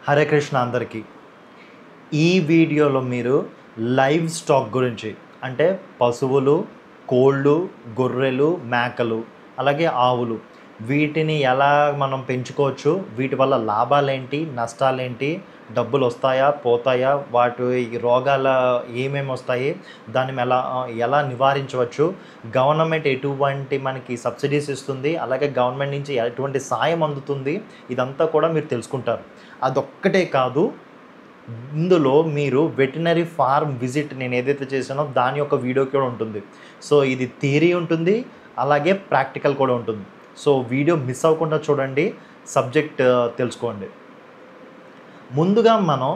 హరే కృష్ణ అందరికీ. ఈ వీడియోలో మీరు లైవ్ స్టాక్ గురించి అంటే పశువులు, కోళ్ళు, గొర్రెలు, మేకలు, అలాగే ఆవులు వీటిని ఎలా మనం పెంచుకోవచ్చు, వీటి వల్ల లాభాలేంటి, నష్టాలేంటి, డబ్బులు వస్తాయా, పోతాయా, వాటి రోగాల ఏమేమి వస్తాయి, దాన్ని ఎలా నివారించవచ్చు, గవర్నమెంట్ ఎటువంటి మనకి సబ్సిడీస్ ఇస్తుంది, అలాగే గవర్నమెంట్ నుంచి ఎటువంటి సాయం అందుతుంది, ఇదంతా కూడా మీరు తెలుసుకుంటారు. అదొక్కటే కాదు, ఇందులో మీరు వెటర్నరీ ఫార్మ్ విజిట్ నేను ఏదైతే చేశానో దాని యొక్క వీడియో కూడా ఉంటుంది. సో ఇది థియరీ ఉంటుంది, అలాగే ప్రాక్టికల్ కూడా ఉంటుంది. సో వీడియో మిస్ అవ్వకుండా చూడండి, సబ్జెక్ట్ తెలుసుకోండి. ముందుగా మనం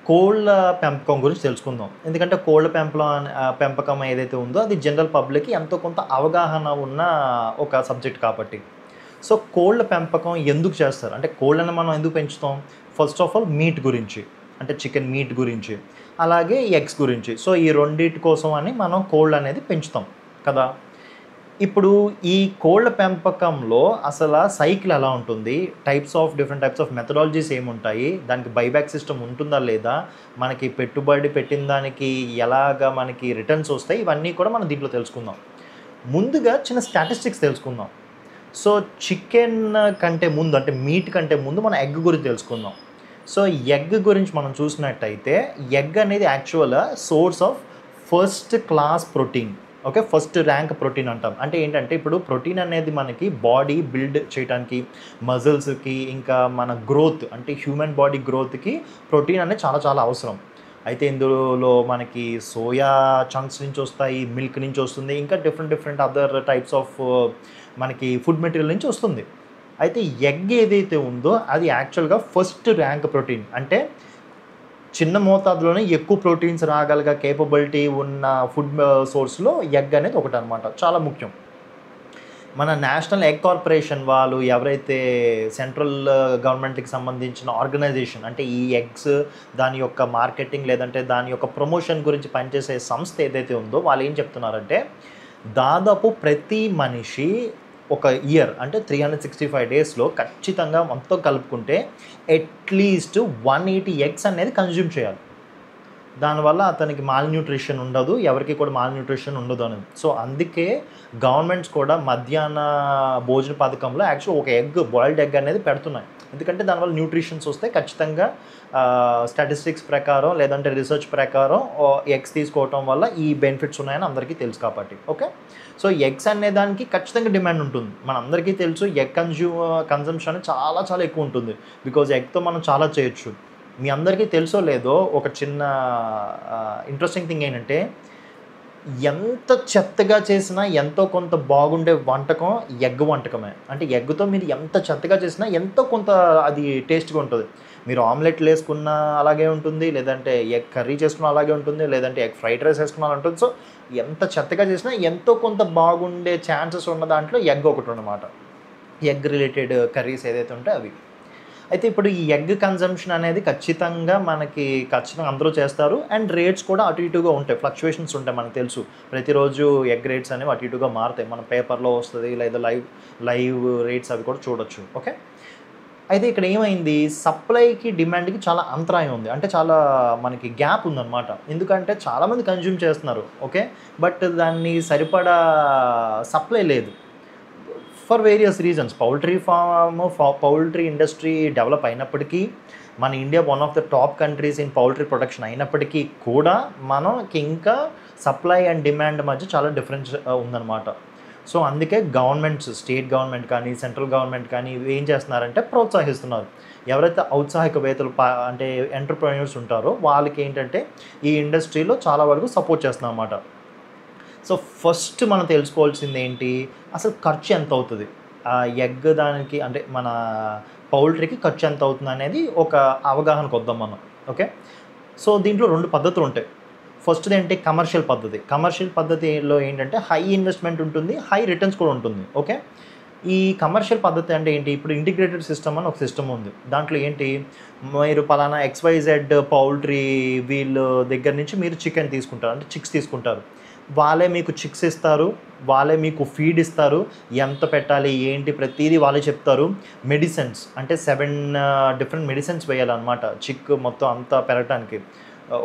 కోళ్ళ పెంపకం గురించి తెలుసుకుందాం. ఎందుకంటే కోళ్ళ పెంపకం ఏదైతే ఉందో అది జనరల్ పబ్లిక్కి ఎంతో కొంత అవగాహన ఉన్న ఒక సబ్జెక్ట్ కాబట్టి. సో కోళ్ళ పెంపకం ఎందుకు చేస్తారు అంటే కోళ్ళని మనం ఎందుకు పెంచుతాం? ఫస్ట్ ఆఫ్ ఆల్ మీట్ గురించి, అంటే చికెన్ మీట్ గురించి, అలాగే ఎగ్స్ గురించి. సో ఈ రెండింటి కోసం అని మనం కోళ్ళు అనేది పెంచుతాం కదా. ఇప్పుడు ఈ కోళ్ళ పెంపకంలో అసలు సైకిల్ ఎలా ఉంటుంది, డిఫరెంట్ టైప్స్ ఆఫ్ మెథడాలజీస్ ఏముంటాయి, దానికి బైబ్యాక్ సిస్టమ్ ఉంటుందా లేదా, మనకి పెట్టుబడి పెట్టిన దానికి ఎలాగా మనకి రిటర్న్స్ వస్తాయి, ఇవన్నీ కూడా మనం దీంట్లో తెలుసుకుందాం. ముందుగా చిన్న స్టాటిస్టిక్స్ తెలుసుకుందాం. సో చికెన్ కంటే ముందు అంటే మీట్ కంటే ముందు మనం ఎగ్ గురించి తెలుసుకుందాం. సో ఎగ్ గురించి మనం చూసినట్టయితే ఎగ్ అనేది actual source of first class protein. Okay, first rank protein అంటాం. అంటే ఏంటంటే ఇప్పుడు ప్రోటీన్ అనేది మనకి బాడీ బిల్డ్ చేయడానికి, మజిల్స్కి, ఇంకా మన గ్రోత్ అంటే హ్యూమన్ బాడీ గ్రోత్కి ప్రోటీన్ అనేది చాలా చాలా అవసరం. అయితే ఇందులో మనకి సోయా చంక్స్ నుంచి వస్తాయి, మిల్క్ నుంచి వస్తుంది, ఇంకా డిఫరెంట్ అదర్ టైప్స్ ఆఫ్ మనకి ఫుడ్ మెటీరియల్ నుంచి వస్తుంది. అయితే ఎగ్ ఏదైతే ఉందో అది యాక్చువల్గా ఫస్ట్ ర్యాంక్ ప్రోటీన్. అంటే చిన్న మోతాదులోనే ఎక్కువ ప్రోటీన్స్ రాగలిగ కేపబిలిటీ ఉన్న ఫుడ్ సోర్స్లో ఎగ్ అనేది ఒకటి అనమాట, చాలా ముఖ్యం. మన నేషనల్ ఎగ్ కార్పొరేషన్ వాళ్ళు ఎవరైతే సెంట్రల్ గవర్నమెంట్కి సంబంధించిన ఆర్గనైజేషన్ అంటే ఈ ఎగ్స్ దాని యొక్క మార్కెటింగ్ లేదంటే దాని యొక్క ప్రమోషన్ గురించి పనిచేసే సంస్థ ఏదైతే ఉందో వాళ్ళు ఏం చెప్తున్నారంటే దాదాపు ప్రతి మనిషి ఒక ఇయర్ అంటే 365 డేస్లో ఖచ్చితంగా మొత్తం కలుపుకుంటే అట్లీస్ట్ 180 ఎగ్స్ అనేది కన్జ్యూమ్ చేయాలి. దానివల్ల అతనికి మాల్న్యూట్రిషన్ ఉండదు, ఎవరికి కూడా మాల్న్యూట్రిషన్ ఉండదు అనేది. సో అందుకే గవర్నమెంట్స్ కూడా మధ్యాహ్న భోజన పథకంలో యాక్చువల్ ఒక బాయిల్డ్ ఎగ్ అనేది పెడుతున్నాయి. ఎందుకంటే దానివల్ల న్యూట్రిషన్స్ వస్తే ఖచ్చితంగా స్టాటిస్టిక్స్ ప్రకారం లేదంటే రీసెర్చ్ ప్రకారం ఎగ్స్ తీసుకోవటం వల్ల ఈ బెనిఫిట్స్ ఉన్నాయని అందరికీ తెలుసు కాబట్టి. ఓకే, సో ఎగ్స్ అనే దానికి ఖచ్చితంగా డిమాండ్ ఉంటుంది. మన అందరికీ తెలుసు ఎగ్ కన్జంప్షన్ చాలా చాలా ఎక్కువ ఉంటుంది. బికాజ్ ఎగ్తో మనం చాలా చేయొచ్చు. మీ అందరికీ తెలుసో లేదో ఒక చిన్న ఇంట్రెస్టింగ్ థింగ్ ఏంటంటే ఎంత చెత్తగా చేసినా ఎంతో కొంత బాగుండే వంటకం ఎగ్ వంటకమే. అంటే ఎగ్తో మీరు ఎంత చెత్తగా చేసినా ఎంతో కొంత అది టేస్ట్గా ఉంటుంది. మీరు ఆమ్లెట్లు వేసుకున్నా అలాగే ఉంటుంది, లేదంటే ఎగ్ కర్రీ చేసుకున్నా అలాగే ఉంటుంది, లేదంటే ఎగ్ ఫ్రైడ్ రైస్ వేసుకున్నా అలా ఉంటుంది. సో ఎంత చెత్తగా చేసినా ఎంతో కొంత బాగుండే ఛాన్సెస్ ఉన్న దాంట్లో ఎగ్ ఒకటి అన్నమాట. ఎగ్ రిలేటెడ్ కర్రీస్ ఏదైతే ఉంటే అవి. అయితే ఇప్పుడు ఈ ఎగ్ కన్జంప్షన్ అనేది ఖచ్చితంగా అందరూ చేస్తారు. అండ్ రేట్స్ కూడా అటు ఇటుగా ఉంటాయి, ఫ్లక్చువేషన్స్ ఉంటాయి. మనకు తెలుసు ప్రతిరోజు ఎగ్ రేట్స్ అనేవి అటు ఇటుగా మారుతాయి. మన పేపర్లో వస్తుంది, లేదా లైవ్ రేట్స్ అవి కూడా చూడొచ్చు. ఓకే, అయితే ఇక్కడ ఏమైంది, సప్లైకి డిమాండ్కి చాలా అంతరాయం ఉంది. అంటే చాలా మనకి గ్యాప్ ఉందన్నమాట. ఎందుకంటే చాలామంది కన్జ్యూమ్ చేస్తున్నారు. ఓకే, బట్ దాన్ని సరిపడా సప్లై లేదు for various reasons. Poultry industry develop అయినప్పటికీ, మన India one of the top countries in poultry production అయినప్పటికీ కూడా మనకి ఇంకా సప్లై అండ్ డిమాండ్ మధ్య చాలా డిఫరెన్స్ ఉందన్నమాట. సో అందుకే గవర్నమెంట్స్, స్టేట్ గవర్నమెంట్ కానీ సెంట్రల్ గవర్నమెంట్ కానీ ఏం చేస్తున్నారంటే ప్రోత్సహిస్తున్నారు. ఎవరైతే ఔత్సాహికవేత్తలు అంటే ఎంటర్‌ప్రెన్యూర్స్ ఉంటారో వాళ్ళకి ఏంటంటే ఈ ఇండస్ట్రీలో చాలా వరకు సపోర్ట్ చేస్తున్నారు అన్నమాట. సో ఫస్ట్ మనం తెలుసుకోవాల్సింది ఏంటి, అసలు ఖర్చు ఎంత అవుతుంది ఎగ్ దానికి, అంటే మన పౌల్ట్రీకి ఖర్చు ఎంత అవుతుంది అనేది ఒక అవగాహనకు వద్దాం మనం. ఓకే, సో దీంట్లో 2 పద్ధతులు ఉంటాయి. ఫస్ట్ది ఏంటి, కమర్షియల్ పద్ధతి. కమర్షియల్ పద్ధతిలో ఏంటంటే హై ఇన్వెస్ట్మెంట్ ఉంటుంది, హై రిటర్న్స్ కూడా ఉంటుంది. ఓకే, ఈ కమర్షియల్ పద్ధతి అంటే ఏంటి, ఇప్పుడు ఇంటిగ్రేటెడ్ సిస్టమ్ అని ఒక సిస్టమ్ ఉంది. దాంట్లో ఏంటి, మీరు పలానా XYZ పౌల్ట్రీ వీళ్ళ దగ్గర నుంచి మీరు చికెన్ తీసుకుంటారు, అంటే చిక్స్ తీసుకుంటారు. వాళ్ళే మీకు చిక్స్ ఇస్తారు, వాళ్ళే మీకు ఫీడ్ ఇస్తారు, ఎంత పెట్టాలి ఏంటి ప్రతిదీ వాళ్ళే చెప్తారు. మెడిసిన్స్ అంటే 7 డిఫరెంట్ మెడిసిన్స్ వేయాలన్నమాట చిక్ మొత్తం అంతా పెరగటానికి.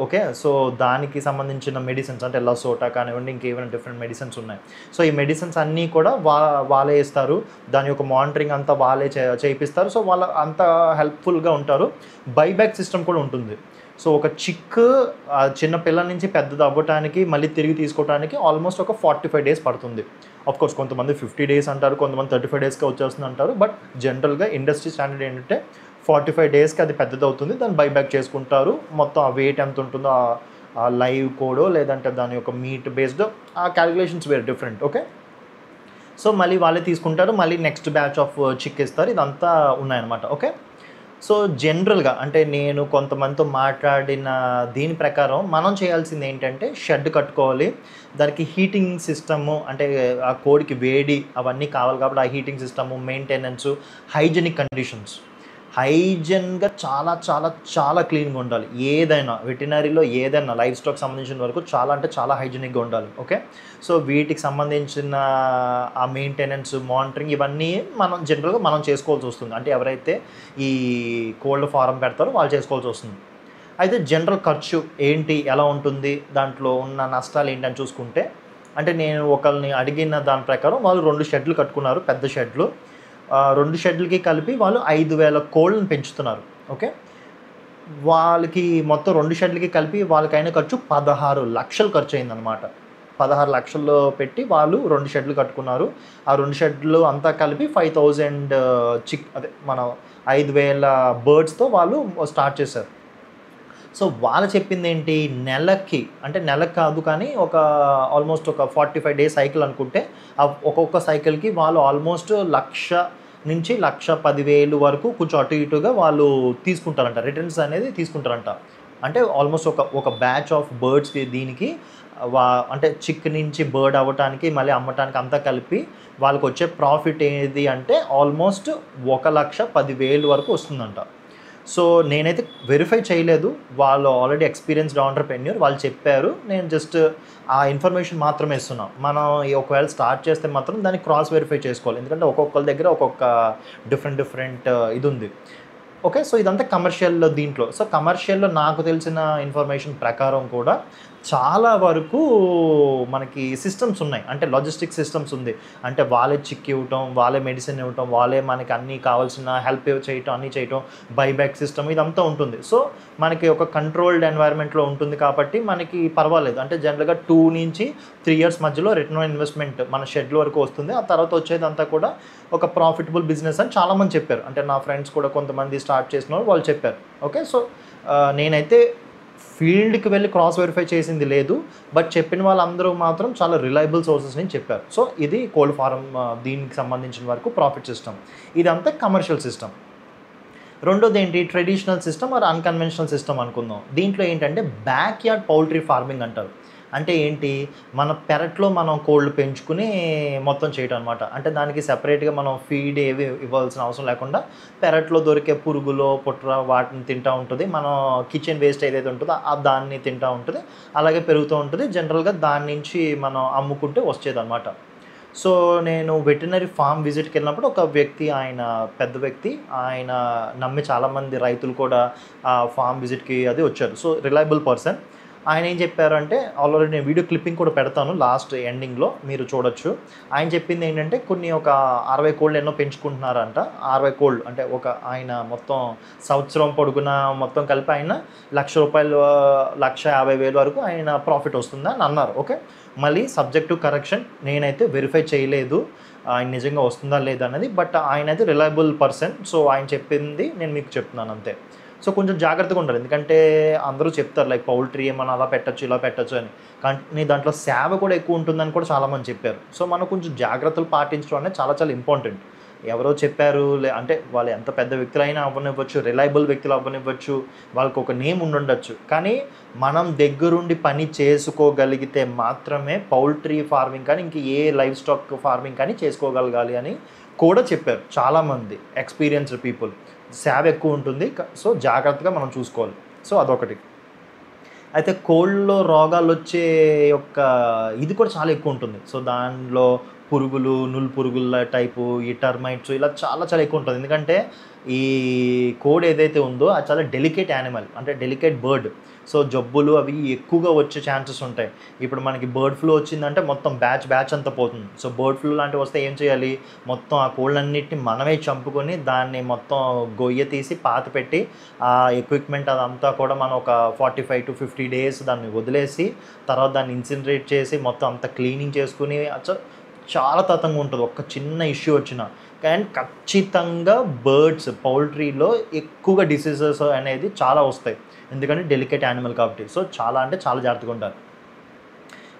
ఓకే. సో దానికి సంబంధించిన మెడిసిన్స్ అంటే లసోటా కానివ్వండి, ఇంకేమైనా డిఫరెంట్ మెడిసిన్స్ ఉన్నాయి. సో ఈ మెడిసిన్స్ అన్నీ కూడా వాళ్ళే ఇస్తారు. దాని యొక్క మానిటరింగ్ అంతా వాళ్ళే చేయిస్తారు. సో వాళ్ళ అంత హెల్ప్ఫుల్గా ఉంటారు. బైబ్యాక్ సిస్టమ్ కూడా ఉంటుంది. సో ఒక చిక్ చిన్న పిల్లల నుంచి పెద్దది అవ్వటానికి మళ్ళీ తిరిగి తీసుకోవడానికి ఆల్మోస్ట్ ఒక 45 డేస్ పడుతుంది. ఆఫ్కోర్స్ కొంతమంది 50 డేస్ అంటారు, కొంతమంది 35 డేస్కి వచ్చేస్తుంది అంటారు. బట్ జనరల్గా ఇండస్ట్రీ స్టాండర్డ్ ఏంటంటే 45 డేస్కి అది పెద్దది అవుతుంది. దాన్ని బైబ్యాక్ చేసుకుంటారు. మొత్తం ఆ వెయిట్ ఎంత ఉంటుందో ఆ లైవ్ కోడో లేదంటే దాని యొక్క మీట్ బేస్డ్ ఆ calculations were different. Okay. So మళ్ళీ వాళ్ళే తీసుకుంటారు, మళ్ళీ నెక్స్ట్ బ్యాచ్ ఆఫ్ చిక్ ఇస్తారు. ఇదంతా ఉన్నాయన్నమాట. ఓకే. సో జనరల్గా అంటే నేను కొంతమందితో మాట్లాడిన దీని ప్రకారం మనం చేయాల్సింది ఏంటంటే షెడ్ కట్టుకోవాలి. దానికి హీటింగ్ సిస్టము అంటే ఆ కోడికి వేడి అవన్నీ కావాలి కాబట్టి ఆ heating system, maintenance, hygienic conditions. హైజెన్గా చాలా చాలా చాలా క్లీన్గా ఉండాలి. ఏదైనా వెటర్నరీలో ఏదైనా లైఫ్ స్టాక్ సంబంధించిన వరకు చాలా అంటే చాలా హైజెనిక్గా ఉండాలి. ఓకే. సో వీటికి సంబంధించిన ఆ మెయింటెనెన్స్, మానిటరింగ్ ఇవన్నీ మనం జనరల్గా మనం చేసుకోవాల్సి వస్తుంది. అంటే ఎవరైతే ఈ కోల్డ్ ఫారం పెడతారో వాళ్ళు చేసుకోవాల్సి వస్తుంది. అయితే జనరల్ ఖర్చు ఏంటి, ఎలా ఉంటుంది, దాంట్లో ఉన్న నష్టాలు ఏంటని చూసుకుంటే, అంటే నేను ఒకరిని అడిగిన దాని ప్రకారం వాళ్ళు 2 షెడ్లు కట్టుకున్నారు, పెద్ద షెడ్లు. 2 షెడ్లకి కలిపి వాళ్ళు 5,000 కోళ్ళని పెంచుతున్నారు. ఓకే. వాళ్ళకి మొత్తం 2 షెడ్లకి కలిపి వాళ్ళకైన ఖర్చు 16 లక్షలు ఖర్చు అయిందనమాట. 16 లక్షలు పెట్టి వాళ్ళు 2 షెడ్లు కట్టుకున్నారు. ఆ 2 షెడ్లు అంతా కలిపి 5,000 అదే మన 5,000 బర్డ్స్తో వాళ్ళు స్టార్ట్ చేశారు. సో వాళ్ళు చెప్పింది ఏంటి, నెలకి అంటే నెలకు కాదు కానీ ఒక ఆల్మోస్ట్ ఒక 45 డేస్ సైకిల్ అనుకుంటే ఒక్కొక్క సైకిల్కి వాళ్ళు ఆల్మోస్ట్ 1,00,000 నుంచి 1,10,000 వరకు కొంచెం అటు ఇటుగా వాళ్ళు తీసుకుంటారంట, రిటర్న్స్ అనేది తీసుకుంటారంట. అంటే ఆల్మోస్ట్ ఒక బ్యాచ్ ఆఫ్ బర్డ్స్కి దీనికి అంటే చిక్ నుంచి బర్డ్ అవ్వటానికి మళ్ళీ అమ్మటానికి అంతా కలిపి వాళ్ళకి వచ్చే ప్రాఫిట్ ఏది అంటే ఆల్మోస్ట్ 1,10,000 వరకు వస్తుందంట. సో నేనైతే వెరిఫై చేయలేదు, వాళ్ళు ఆల్రెడీ ఎక్స్పీరియన్స్డ్ ఆంటర్‌ప్రెన్యూర్ వాళ్ళు చెప్పారు. నేను జస్ట్ ఆ ఇన్ఫర్మేషన్ మాత్రమే ఇస్తున్నాం. మనం ఒకవేళ స్టార్ట్ చేస్తే మాత్రం దాన్ని క్రాస్ వెరిఫై చేసుకోవాలి. ఎందుకంటే ఒక్కొక్కరి దగ్గర ఒక్కొక్క డిఫరెంట్ ఇది ఉంది. ఓకే. సో ఇదంతా కమర్షియల్‌లో దీంట్లో. సో కమర్షియల్‌లో నాకు తెలిసిన ఇన్ఫర్మేషన్ ప్రకారం కూడా చాలా వరకు మనకి సిస్టమ్స్ ఉన్నాయి. అంటే లాజిస్టిక్ సిస్టమ్స్ ఉంది. అంటే వాళ్ళే చిక్ ఇవ్వటం, వాళ్ళే మెడిసిన్ ఇవ్వటం, వాళ్ళే మనకి అన్నీ కావాల్సిన హెల్ప్ చేయటం, అన్నీ చేయటం, బైబ్యాక్ సిస్టమ్ ఇదంతా ఉంటుంది. సో మనకి ఒక కంట్రోల్డ్ ఎన్వైర్న్మెంట్లో ఉంటుంది కాబట్టి మనకి పర్వాలేదు. అంటే జనరల్గా 2 నుంచి 3 ఇయర్స్ మధ్యలో రిటర్న్ ఆన్ ఇన్వెస్ట్మెంట్ మన షెడ్ వరకు వస్తుంది. ఆ తర్వాత వచ్చేదంతా కూడా ఒక ప్రాఫిటబుల్ బిజినెస్ అని చాలామంది చెప్పారు. అంటే నా ఫ్రెండ్స్ కూడా కొంతమంది స్టార్ట్ చేసిన వాళ్ళు చెప్పారు. ఓకే. సో నేనైతే ఫీల్డ్కి వెళ్ళి క్రాస్ వెరిఫై చేసింది లేదు. బట్ చెప్పిన వాళ్ళందరూ మాత్రం చాలా రిలయబుల్ సోర్సెస్ నుంచి చెప్పారు. సో ఇది కోల్డ్ ఫారం దీనికి సంబంధించిన వరకు ప్రాఫిట్ సిస్టమ్. ఇదంతా కమర్షియల్ సిస్టమ్. రెండోది ఏంటి, traditional system or unconventional system అనుకుందాం. దీంట్లో ఏంటంటే బ్యాక్ యార్డ్ పౌల్ట్రీ ఫార్మింగ్ అంటారు. అంటే ఏంటి, మన పెరట్లో మనం కోళ్ళు పెంచుకుని మొత్తం చేయటం అనమాట. అంటే దానికి సెపరేట్గా మనం ఫీడ్ ఏవి ఇవ్వాల్సిన అవసరం లేకుండా పెరట్లో దొరికే పురుగులో పుట్ర వాటిని తింటూ ఉంటుంది. మనం కిచెన్ వేస్ట్ ఏదైతే ఉంటుందో దాన్ని తింటూ ఉంటుంది, అలాగే పెరుగుతూ ఉంటుంది. జనరల్గా దాని నుంచి మనం అమ్ముకుంటే వచ్చేదన్నమాట. సో నేను వెటర్నరీ ఫామ్ విజిట్కి వెళ్ళినప్పుడు ఒక వ్యక్తి, ఆయన పెద్ద వ్యక్తి, ఆయన నమ్మి చాలామంది రైతులు కూడా ఆ ఫామ్ విజిట్కి అది వచ్చారు. So reliable person. ఆయన ఏం చెప్పారంటే, ఆల్రెడీ నేను వీడియో క్లిప్పింగ్ కూడా పెడతాను లాస్ట్ ఎండింగ్లో, మీరు చూడొచ్చు. ఆయన చెప్పింది ఏంటంటే కొన్ని ఒక 60 కోళ్ళు ఎన్నో పెంచుకుంటున్నారంట. 60 కోళ్ళు అంటే ఆయన మొత్తం సంవత్సరం పొడుగున మొత్తం కలిపి ఆయన ₹1,00,000 1,50,000 వరకు ఆయన ప్రాఫిట్ వస్తుందా అని అన్నారు. ఓకే. మళ్ళీ సబ్జెక్ట్ టు కరెక్షన్, నేనైతే వెరిఫై చేయలేదు ఆయన నిజంగా వస్తుందా లేదా అనేది. బట్ ఆయన అయితే రిలయబుల్ పర్సన్. సో ఆయన చెప్పింది నేను మీకు చెప్తున్నాను అంతే. సో కొంచెం జాగ్రత్తగా ఉండాలి. ఎందుకంటే అందరూ చెప్తారు లైక్ పౌల్ట్రీ మనం అలా పెట్టచ్చు ఇలా పెట్టచ్చు అని, కానీ దాంట్లో సేవ కూడా ఎక్కువ ఉంటుందని కూడా చాలామంది చెప్పారు. సో మనం కొంచెం జాగ్రత్తలు పాటించడం అనేది చాలా చాలా ఇంపార్టెంట్. ఎవరో చెప్పారు అంటే వాళ్ళు ఎంత పెద్ద వ్యక్తులైనా అవ్వనివ్వచ్చు, రిలయబుల్ వ్యక్తులు అవ్వనివ్వచ్చు, వాళ్ళకి ఒక నేమ్ ఉండుండొచ్చు, కానీ మనం దగ్గరుండి పని చేసుకోగలిగితే మాత్రమే పౌల్ట్రీ ఫార్మింగ్ కానీ ఇంక ఏ లైఫ్ స్టాక్ ఫార్మింగ్ కానీ చేసుకోగలగాలి అని కూడా చెప్పారు చాలామంది ఎక్స్పీరియన్స్డ్ పీపుల్. సేవ ఎక్కువ ఉంటుంది, సో జాగ్రత్తగా మనం చూసుకోవాలి. సో అదొకటి. అయితే కోళ్ళలో రోగాలు వచ్చే యొక్క ఇది కూడా చాలా ఎక్కువ ఉంటుంది. సో దానిలో పురుగులు, నులు పురుగుల టైపు, ఈ టర్మైట్స్ ఇలా చాలా చాలా ఎక్కువ ఉంటుంది. ఎందుకంటే ఈ కోడ్ ఏదైతే ఉందో అది చాలా డెలికేట్ యానిమల్, అంటే డెలికేట్ బర్డ్. సో జబ్బులు అవి ఎక్కువగా వచ్చే ఛాన్సెస్ ఉంటాయి. ఇప్పుడు మనకి బర్డ్ ఫ్లూ వచ్చిందంటే మొత్తం బ్యాచ్ అంతా పోతుంది. సో బర్డ్ ఫ్లూ లాంటివి వస్తే ఏం చేయాలి, మొత్తం ఆ కోళ్ళన్నిటిని మనమే చంపుకొని దాన్ని మొత్తం గొయ్య తీసి పాతి పెట్టి ఆ ఎక్విప్మెంట్ అదంతా కూడా మనం ఒక 45 to 50 days దాన్ని వదిలేసి తర్వాత దాన్ని ఇన్సినరేట్ చేసి మొత్తం అంతా క్లీనింగ్ చేసుకుని చాలా తతంగా ఉంటుంది ఒక చిన్న ఇష్యూ వచ్చినా. కానీ ఖచ్చితంగా బర్డ్స్ పౌల్ట్రీలో ఎక్కువగా డిసీజెస్ అనేది చాలా వస్తాయి, ఎందుకంటే డెలికేట్ యానిమల్ కాబట్టి. సో చాలా అంటే చాలా జాగ్రత్తగా ఉంటారు.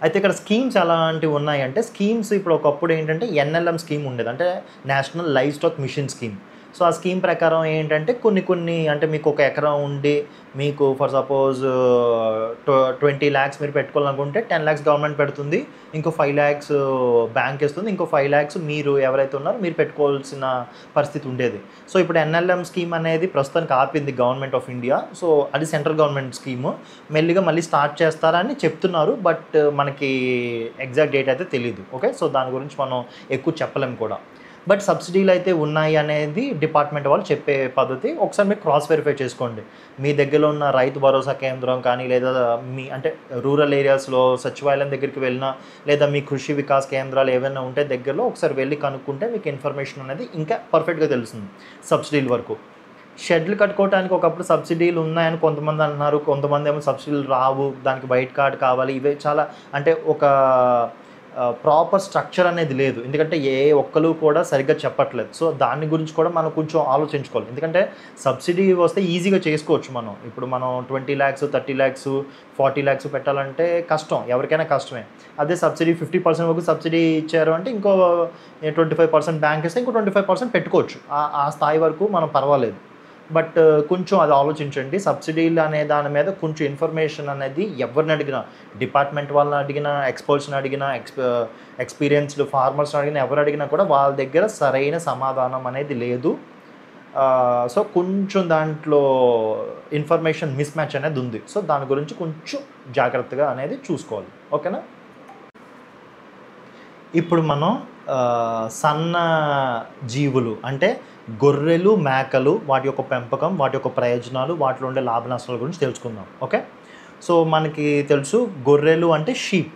అయితే ఇక్కడ స్కీమ్స్ ఎలాంటివి ఉన్నాయంటే, స్కీమ్స్ ఇప్పుడు ఒకప్పుడు ఏంటంటే ఎన్ఎల్ఎం స్కీమ్ ఉండేది, అంటే national live stock machine scheme. So ఆ స్కీమ్ ప్రకారం ఏంటంటే కొన్ని అంటే మీకు ఒక ఎకరం ఉండి మీకు ఫర్ సపోజ్ 20 lakhs మీరు పెట్టుకోవాలనుకుంటే 10 lakhs గవర్నమెంట్ పెడుతుంది, ఇంకో 5 lakhs బ్యాంక్ ఇస్తుంది, ఇంకో 5 lakhs మీరు ఎవరైతే ఉన్నారో మీరు పెట్టుకోవాల్సిన పరిస్థితి ఉండేది. సో ఇప్పుడు ఎన్ఎల్ఎం స్కీమ్ అనేది ప్రస్తుతానికి ఆపింది గవర్నమెంట్ ఆఫ్ ఇండియా. సో అది సెంట్రల్ గవర్నమెంట్ స్కీము, మెల్లిగా మళ్ళీ స్టార్ట్ చేస్తారని చెప్తున్నారు. బట్ మనకి ఎగ్జాక్ట్ డేట్ అయితే తెలియదు. ఓకే, సో దాని గురించి మనం ఎక్కువ చెప్పలేము కూడా. బట్ సబ్సిడీలు అయితే ఉన్నాయి అనేది డిపార్ట్మెంట్ వాళ్ళు చెప్పే పద్ధతి. ఒకసారి మీరు క్రాస్ వెరిఫై చేసుకోండి. మీ దగ్గరలో ఉన్న రైతు భరోసా కేంద్రం కానీ, లేదా మీ అంటే రూరల్ ఏరియాస్లో సచివాలయం దగ్గరికి వెళ్ళినా, లేదా మీ కృషి వికాస్ కేంద్రాలు ఏవైనా ఉంటే దగ్గరలో ఒకసారి వెళ్ళి కనుక్కుంటే మీకు ఇన్ఫర్మేషన్ అనేది ఇంకా పర్ఫెక్ట్గా తెలుస్తుంది. సబ్సిడీల వరకు షెడ్లు కట్టుకోవడానికి ఒకప్పుడు సబ్సిడీలు ఉన్నాయని కొంతమంది అన్నారు, కొంతమంది ఏమో సబ్సిడీలు రావు, దానికి వైట్ కార్డ్ కావాలి. ఇవే చాలా అంటే ఒక ప్రాపర్ స్ట్రక్చర్ అనేది లేదు, ఎందుకంటే ఏ ఒక్కరు కూడా సరిగ్గా చెప్పట్లేదు. సో దాని గురించి కూడా మనం కొంచెం ఆలోచించుకోవాలి. ఎందుకంటే సబ్సిడీ వస్తే ఈజీగా చేసుకోవచ్చు. మనం ఇప్పుడు మనం 20 lakhs 30 lakhs 40 lakhs పెట్టాలంటే కష్టం, ఎవరికైనా కష్టమే. అదే సబ్సిడీ 50% వరకు సబ్సిడీ ఇచ్చారు అంటే ఇంకో 25% బ్యాంక్ ఇస్తే ఇంకో 25% పెట్టుకోవచ్చు. ఆ స్థాయి వరకు మనం పర్వాలేదు. బట్ కొంచెం అది ఆలోచించండి. సబ్సిడీలు అనే దాని మీద కొంచెం ఇన్ఫర్మేషన్ అనేది ఎవరిని అడిగినా, డిపార్ట్మెంట్ వాళ్ళని అడిగినా, ఎక్స్పర్ట్స్ని అడిగినా, ఎక్స్పీరియన్స్డ్ ఫార్మర్స్ని అడిగినా, ఎవరు అడిగినా కూడా వాళ్ళ దగ్గర సరైన సమాధానం అనేది లేదు. సో కొంచెం దాంట్లో ఇన్ఫర్మేషన్ మిస్ మ్యాచ్ అనేది ఉంది. సో దాని గురించి కొంచెం జాగ్రత్తగా అనేది చూసుకోవాలి. ఓకేనా. ఇప్పుడు మనం సన్న జీవులు అంటే గొర్రెలు, మేకలు, వాటి యొక్క పెంపకం, వాటి యొక్క ప్రయోజనాలు, వాటిలో ఉండే లాభ నష్టాల గురించి తెలుసుకుందాం. ఓకే, సో మనకి తెలుసు గొర్రెలు అంటే షీప్.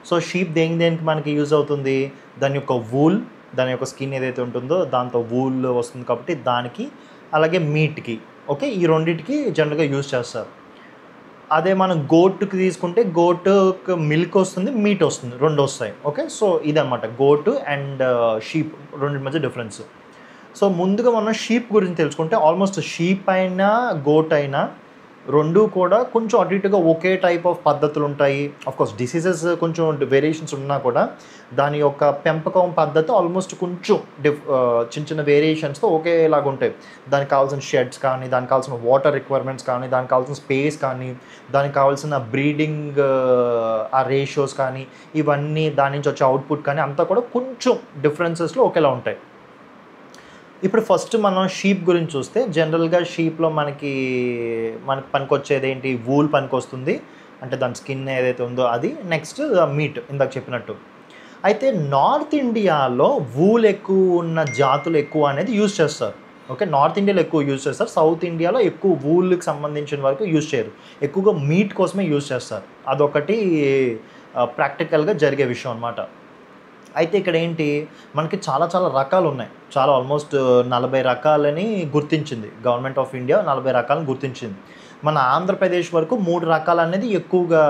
సో షీప్ దేనికి మనకి యూజ్ అవుతుంది, దాని యొక్క వూల్, దాని యొక్క స్కిన్ ఏదైతే ఉంటుందో దాంతో వూల్ వస్తుంది కాబట్టి దానికి, అలాగే మీట్కి. ఓకే, ఈ రెండింటికి జనరల్గా యూజ్ చేస్తారు. అదే మనం గోటుకి తీసుకుంటే గోటు మిల్క్ వస్తుంది, మీట్ వస్తుంది, రెండు వస్తాయి. ఓకే, సో ఇదన్నమాట గోటు అండ్ షీప్ రెండింటి మధ్య డిఫరెన్స్. సో ముందుగా మనం షీప్ గురించి తెలుసుకుంటే, ఆల్మోస్ట్ షీప్ అయినా గోట్ అయినా రెండు కూడా కొంచెం అటు ఇటుగా ఒకే టైప్ ఆఫ్ పద్ధతులు ఉంటాయి. ఆఫ్కోర్స్ డిసీజెస్ కొంచెం వేరియేషన్స్ ఉన్నా కూడా దాని యొక్క పెంపకం పద్ధతి ఆల్మోస్ట్ కొంచెం చిన్న వేరియేషన్స్తో ఒకేలాగా ఉంటాయి. దానికి కావాల్సిన షెడ్స్ కానీ, దానికి కావాల్సిన వాటర్ రిక్వైర్మెంట్స్ కానీ, దానికి కావాల్సిన స్పేస్ కానీ, దానికి కావాల్సిన బ్రీడింగ్ ఆ రేషియోస్ కానీ, ఇవన్నీ దాని నుంచి వచ్చే అవుట్పుట్ కానీ అంతా కూడా కొంచెం డిఫరెన్సెస్లో ఒకేలా ఉంటాయి. ఇప్పుడు ఫస్ట్ మనం షీప్ గురించి చూస్తే, జనరల్గా షీప్లో మనకి పనికొచ్చేది ఏంటి, వూల్ పనికొస్తుంది, అంటే దాని స్కిన్ ఏదైతే ఉందో అది. నెక్స్ట్ మీట్ ఇందాక చెప్పినట్టు. అయితే నార్త్ ఇండియాలో వూల్ ఎక్కువ ఉన్న జాతులు ఎక్కువ అనేది యూజ్ చేస్తారు. ఓకే, నార్త్ ఇండియాలో ఎక్కువ యూజ్ చేస్తారు, సౌత్ ఇండియాలో ఎక్కువ వూల్కి సంబంధించిన వరకు యూజ్ చేయరు, ఎక్కువగా మీట్ కోసమే యూజ్ చేస్తారు. అదొకటి ప్రాక్టికల్గా జరిగే విషయం అన్నమాట. అయితే ఇక్కడ ఏంటి, మనకి చాలా రకాలు ఉన్నాయి, చాలా ఆల్మోస్ట్ 40 రకాలని గుర్తించింది గవర్నమెంట్ ఆఫ్ ఇండియా, 40 రకాలను గుర్తించింది. మన ఆంధ్రప్రదేశ్ వరకు 3 రకాలు అనేది ఎక్కువగా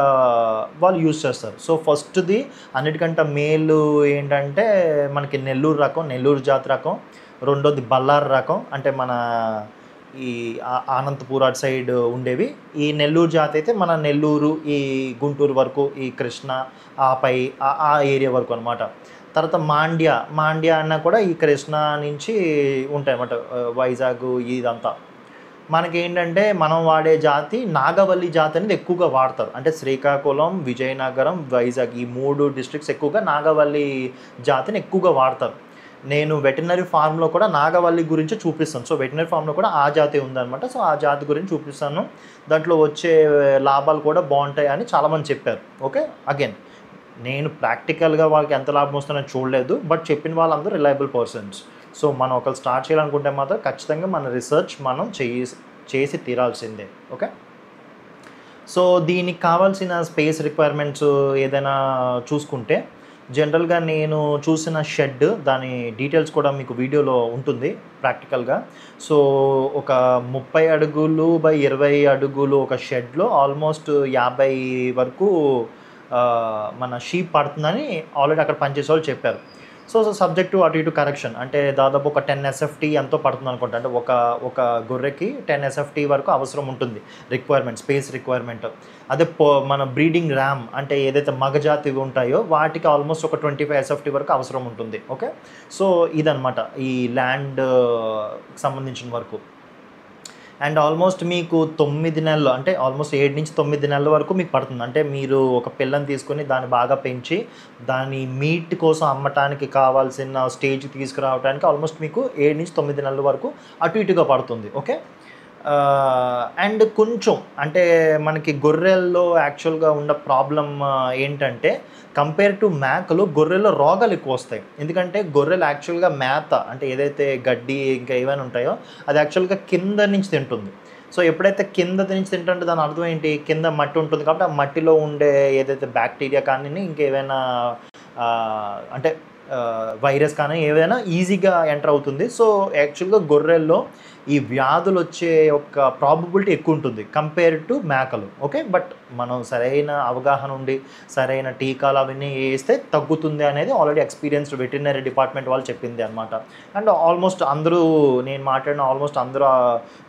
వాళ్ళు యూజ్ చేస్తారు. సో ఫస్ట్ది అన్నిటికంటే మేలు ఏంటంటే మనకి నెల్లూరు రకం, నెల్లూరు జాతి రకం. రెండోది బళ్ళారి రకం, అంటే మన ఈ అనంతపూర్ అటు సైడ్ ఉండేవి. ఈ నెల్లూరు జాతి అయితే మన నెల్లూరు, ఈ గుంటూరు వరకు, ఈ కృష్ణ ఆపై ఆ ఏరియా వరకు అనమాట. తర్వాత మాండ్యా అన్నా కూడా ఈ కృష్ణ నుంచి ఉంటాయి అన్నమాట, వైజాగ్ ఇదంతా. మనకేంటంటే మనం వాడే జాతి నాగవల్లి జాతి అనేది ఎక్కువగా వాడతారు. అంటే శ్రీకాకుళం, విజయనగరం, వైజాగ్ ఈ 3 డిస్ట్రిక్ట్స్ ఎక్కువగా నాగవల్లి జాతిని ఎక్కువగా వాడతారు. నేను వెటర్నరీ ఫార్మ్లో కూడా నాగవల్లి గురించి చూపిస్తాను. సో వెటర్నరీ ఫార్మ్లో కూడా ఆ జాతి ఉందన్నమాట. సో ఆ జాతి గురించి చూపిస్తాను. దాంట్లో వచ్చే లాభాలు కూడా బాగుంటాయి అని చాలామంది చెప్పారు. ఓకే, అగైన్ నేను ప్రాక్టికల్గా వాళ్ళకి ఎంత లాభం వస్తుందో చూడలేదు, బట్ చెప్పిన వాళ్ళందరూ రిలయబుల్ పర్సన్స్. సో మనం ఒకరు స్టార్ట్ చేయాలనుకుంటే మాత్రం ఖచ్చితంగా మన రీసెర్చ్ మనం చేసి తీరాల్సిందే. ఓకే, సో దీనికి కావాల్సిన స్పేస్ రిక్వైర్మెంట్స్ ఏదైనా చూసుకుంటే జనరల్గా నేను చూసిన షెడ్ దాని డీటెయిల్స్ కూడా మీకు వీడియోలో ఉంటుంది ప్రాక్టికల్గా. సో ఒక 30 అడుగులు బై 20 అడుగులు ఒక షెడ్లో ఆల్మోస్ట్ 50 వరకు మన షీప్ పడుతుందని ఆల్రెడీ అక్కడ పనిచేసే వాళ్ళు చెప్పారు. సో సబ్జెక్ట్ టు అటు ఇటు కరెక్షన్, అంటే దాదాపు ఒక 10 SFT ఎంతో పడుతుంది అనుకుంటా. అంటే ఒక గొర్రెకి 10 SFT వరకు అవసరం ఉంటుంది రిక్వైర్మెంట్, స్పేస్ రిక్వైర్మెంట్. అదే మన బ్రీడింగ్ ర్యామ్ అంటే ఏదైతే మగజాతి ఉంటాయో వాటికి ఆల్మోస్ట్ ఒక 25 SFT వరకు అవసరం ఉంటుంది. ఓకే, సో ఇదనమాట ఈ ల్యాండ్ సంబంధించిన వరకు. అండ్ ఆల్మోస్ట్ మీకు 9 నెలలు అంటే ఆల్మోస్ట్ 7 నుంచి 9 నెలల వరకు మీకు పడుతుంది. అంటే మీరు ఒక పిల్లని తీసుకొని దాన్ని బాగా పెంచి దాని మీట్ కోసం అమ్మటానికి కావాల్సిన స్టేజ్కి తీసుకురావడానికి ఆల్మోస్ట్ మీకు 7 నుంచి 9 నెలల వరకు అటు ఇటుగా పడుతుంది. ఓకే, అండ్ కొంచెం అంటే మనకి గొర్రెల్లో యాక్చువల్గా ఉన్న ప్రాబ్లం ఏంటంటే కంపేర్ టు మేకలు గొర్రెల్లో రోగాలు ఎక్కువ వస్తాయి. ఎందుకంటే గొర్రెలు యాక్చువల్గా మేత అంటే ఏదైతే గడ్డి ఇంకా ఏమైనా ఉంటాయో అది యాక్చువల్గా కింద నుంచి తింటుంది. సో ఎప్పుడైతే కింద నుంచి తింటుంటే దాని అర్థం ఏంటి, కింద మట్టి ఉంటుంది కాబట్టి ఆ మట్టిలో ఉండే ఏదైతే బ్యాక్టీరియా కానీ ఇంకేమైనా అంటే వైరస్ కానీ ఏదైనా ఈజీగా ఎంటర్ అవుతుంది. సో యాక్చువల్గా గొర్రెల్లో ఈ వ్యాధులు వచ్చే యొక్క ప్రాబబిలిటీ ఎక్కువ ఉంటుంది కంపేర్ టు మేకలు. ఓకే, బట్ మనం సరైన అవగాహన ఉండి సరైన టీకాలు అవన్నీ వేస్తే తగ్గుతుంది అనేది ఆల్రెడీ ఎక్స్పీరియన్స్డ్ వెటర్నరీ డిపార్ట్మెంట్ వాళ్ళు చెప్పింది అనమాట. అండ్ ఆల్మోస్ట్ అందరూ నేను మాట్లాడిన ఆల్మోస్ట్ అందరూ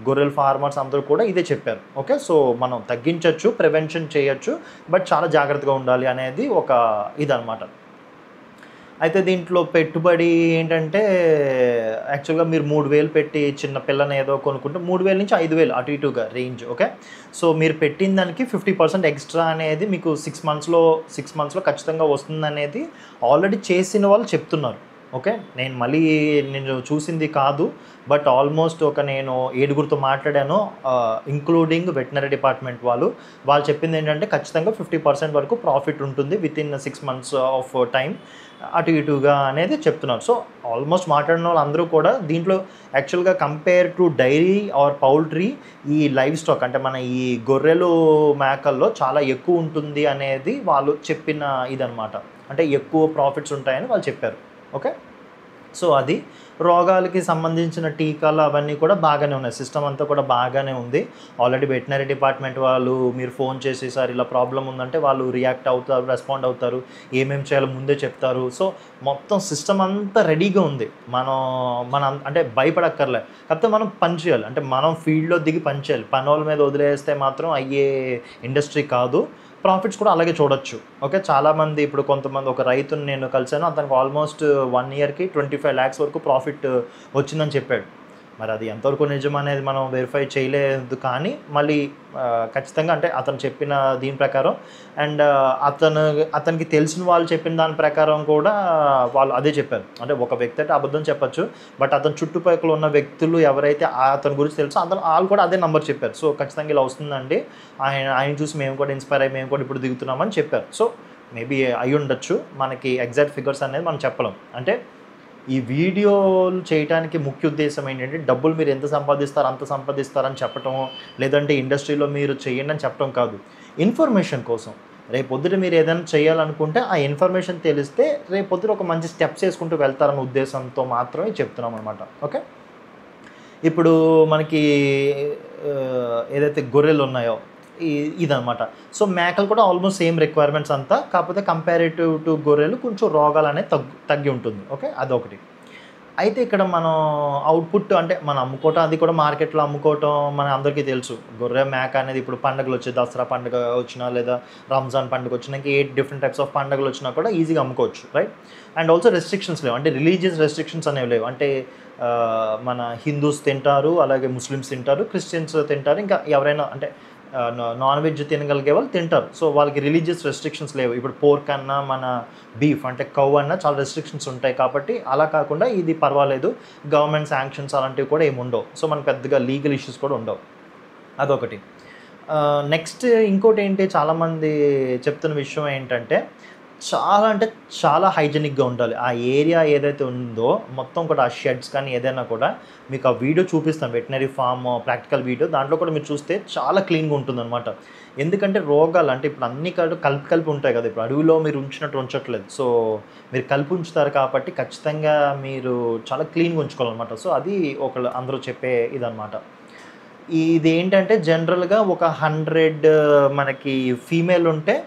గొర్రెల ఫార్మర్స్ అందరూ కూడా ఇదే చెప్పారు. ఓకే, సో మనం తగ్గించవచ్చు, ప్రివెన్షన్ చేయొచ్చు, బట్ చాలా జాగ్రత్తగా ఉండాలి అనేది ఒక ఇదనమాట. అయితే దీంట్లో పెట్టుబడి ఏంటంటే యాక్చువల్గా మీరు 3,000 పెట్టి చిన్న పిల్లని ఏదో కొనుక్కుంటే 3,000 నుంచి 5,000 అటు ఇటుగా రేంజ్. ఓకే, సో మీరు పెట్టిన దానికి 50% ఎక్స్ట్రా అనేది మీకు 6 మంత్స్లో ఖచ్చితంగా వస్తుందనేది ఆల్రెడీ చేసిన వాళ్ళు చెప్తున్నారు. ఓకే, నేను చూసింది కాదు, బట్ ఆల్మోస్ట్ నేను 7గురితో మాట్లాడాను ఇంక్లూడింగ్ వెటర్నరీ డిపార్ట్మెంట్ వాళ్ళు చెప్పింది ఏంటంటే ఖచ్చితంగా 50% వరకు ప్రాఫిట్ ఉంటుంది వితిన్ 6 మంత్స్ ఆఫ్ టైం అటు ఇటుగా అనేది చెప్తున్నారు. సో ఆల్మోస్ట్ మాట్లాడిన వాళ్ళు అందరూ కూడా దీంట్లో యాక్చువల్గా compare to dairy or poultry ఈ లైవ్ స్టాక్ అంటే మన ఈ గొర్రెలు మేకల్లో చాలా ఎక్కువ ఉంటుంది అనేది వాళ్ళు చెప్పిన ఇదనమాట. అంటే ఎక్కువ ప్రాఫిట్స్ ఉంటాయని వాళ్ళు చెప్పారు. ఓకే, సో అది రోగాలకి సంబంధించిన టీకాలు అవన్నీ కూడా బాగానే ఉన్నాయి, సిస్టమ్ అంతా కూడా బాగానే ఉంది. ఆల్రెడీ వెటర్నరీ డిపార్ట్మెంట్ వాళ్ళు మీరు ఫోన్ చేసి సార్ ఇలా ప్రాబ్లం ఉందంటే వాళ్ళు రియాక్ట్ అవుతారు, రెస్పాండ్ అవుతారు, ఏమేమి చేయాలో ముందే చెప్తారు. సో మొత్తం సిస్టమ్ అంతా రెడీగా ఉంది. మనం అంటే భయపడక్కర్లే, కాకపోతే మనం పని చేయాలి. అంటే మనం ఫీల్డ్లో దిగి పని చేయాలి. పని వాళ్ళ మీద వదిలేస్తే మాత్రం అయ్యే ఇండస్ట్రీ కాదు. ప్రాఫిట్స్ కూడా అలాగే చూడొచ్చు. ఓకే, చాలామంది ఇప్పుడు కొంతమంది ఒక రైతుని నేను కలిసాను, అతనికి ఆల్మోస్ట్ 1 ఇయర్కి 25 lakhs వరకు ప్రాఫిట్ వచ్చిందని చెప్పాడు. మరి అది ఎంతవరకు నిజం అనేది మనం వెరిఫై చేయలేదు, కానీ మళ్ళీ ఖచ్చితంగా అంటే అతను చెప్పిన దీని ప్రకారం అండ్ అతనికి తెలిసిన వాళ్ళు చెప్పిన దాని ప్రకారం కూడా వాళ్ళు అదే చెప్పారు. అంటే ఒక వ్యక్తి అంటే అబద్ధం చెప్పచ్చు, బట్ అతని చుట్టుపక్కల ఉన్న వ్యక్తులు ఎవరైతే అతని గురించి తెలుసో వాళ్ళు కూడా అదే నెంబర్ చెప్పారు. సో ఖచ్చితంగా ఇలా వస్తుందండి, ఆయన చూసి మేము కూడా ఇన్స్పైర్ అయ్యి మేము కూడా ఇప్పుడు దిగుతున్నామని చెప్పారు. సో మేబీ అయి ఉండొచ్చు, మనకి ఎగ్జాక్ట్ ఫిగర్స్ అనేది మనం చెప్పలేం. అంటే ఈ వీడియోలు చేయడానికి ముఖ్య ఉద్దేశం ఏంటంటే డబ్బులు మీరు ఎంత సంపాదిస్తారు అంత సంపాదిస్తారని చెప్పటం, లేదంటే ఇండస్ట్రీలో మీరు చేయండి అని చెప్పడం కాదు, ఇన్ఫర్మేషన్ కోసం. రేపొద్దుట మీరు ఏదైనా చేయాలనుకుంటే ఆ ఇన్ఫర్మేషన్ తెలిస్తే రేపొద్దుట ఒక మంచి స్టెప్స్ వేసుకుంటూ వెళ్తారన్న ఉద్దేశంతో మాత్రమే చెప్తున్నాం అనమాట. ఓకే, ఇప్పుడు మనకి ఏదైతే గొర్రెలు ఉన్నాయో ఇదనమాట. సో మేకలు కూడా ఆల్మోస్ట్ సేమ్ రిక్వైర్మెంట్స్ అంతా, కాకపోతే కంపారేటివ్ టు గొర్రెలు కొంచెం రోగాలు అనేది తగ్గి ఉంటుంది. ఓకే, అదొకటి. అయితే ఇక్కడ మనం అవుట్పుట్ అంటే మనం అమ్ముకోవటం, అది కూడా మార్కెట్లో అమ్ముకోవటం మన అందరికీ తెలుసు. గొర్రె మేక అనేది ఇప్పుడు పండుగలు వచ్చి దసరా పండుగ వచ్చినా లేదా రంజాన్ పండుగ వచ్చినా ఇంకా 8 డిఫరెంట్ టైప్స్ ఆఫ్ పండుగలు వచ్చినా కూడా ఈజీగా అమ్ముకోవచ్చు, రైట్? అండ్ ఆల్సో రెస్ట్రిక్షన్స్ లేవు, అంటే రిలీజియస్ రెస్ట్రిక్షన్స్ అనేవి లేవు. అంటే మన హిందూస్ తింటారు, అలాగే ముస్లిమ్స్ తింటారు, క్రిస్టియన్స్ తింటారు, ఇంకా ఎవరైనా అంటే నాన్ వెజ్ తినగలిగే వాళ్ళు తింటారు. సో వాళ్ళకి రిలీజియస్ రెస్ట్రిక్షన్స్ లేవు. ఇప్పుడు పోర్క్ అన్నా మన బీఫ్ అంటే కౌ అన్నా చాలా రెస్ట్రిక్షన్స్ ఉంటాయి కాబట్టి అలా కాకుండా ఇది పర్వాలేదు. గవర్నమెంట్ శాంక్షన్స్ అలాంటివి కూడా ఏమి ఉండవు. సో మనకు పెద్దగా లీగల్ ఇష్యూస్ కూడా ఉండవు. అదొకటి. నెక్స్ట్ ఇంకోటి ఏంటి, చాలామంది చెప్తున్న విషయం ఏంటంటే అంటే చాలా హైజెనిక్గా ఉండాలి. ఆ ఏరియా ఏదైతే ఉందో మొత్తం కూడా ఆ షెడ్స్ కానీ ఏదైనా కూడా మీకు ఆ వీడియో చూపిస్తాం, వెటనరీ ఫామ్ ప్రాక్టికల్ వీడియో. దాంట్లో కూడా మీరు చూస్తే చాలా క్లీన్గా ఉంటుందన్నమాట. ఎందుకంటే రోగాలు అంటే ఇప్పుడు అన్ని కలిపి ఉంటాయి కదా. ఇప్పుడు అడవిలో మీరు ఉంచినట్టు ఉంచట్లేదు. సో మీరు కలిపి ఉంచుతారు కాబట్టి ఖచ్చితంగా మీరు చాలా క్లీన్గా ఉంచుకోవాలన్నమాట. సో అది అందరూ చెప్పే ఇదన్నమాట. ఇదేంటంటే జనరల్గా ఒక 100 మనకి ఫీమేల్ ఉంటే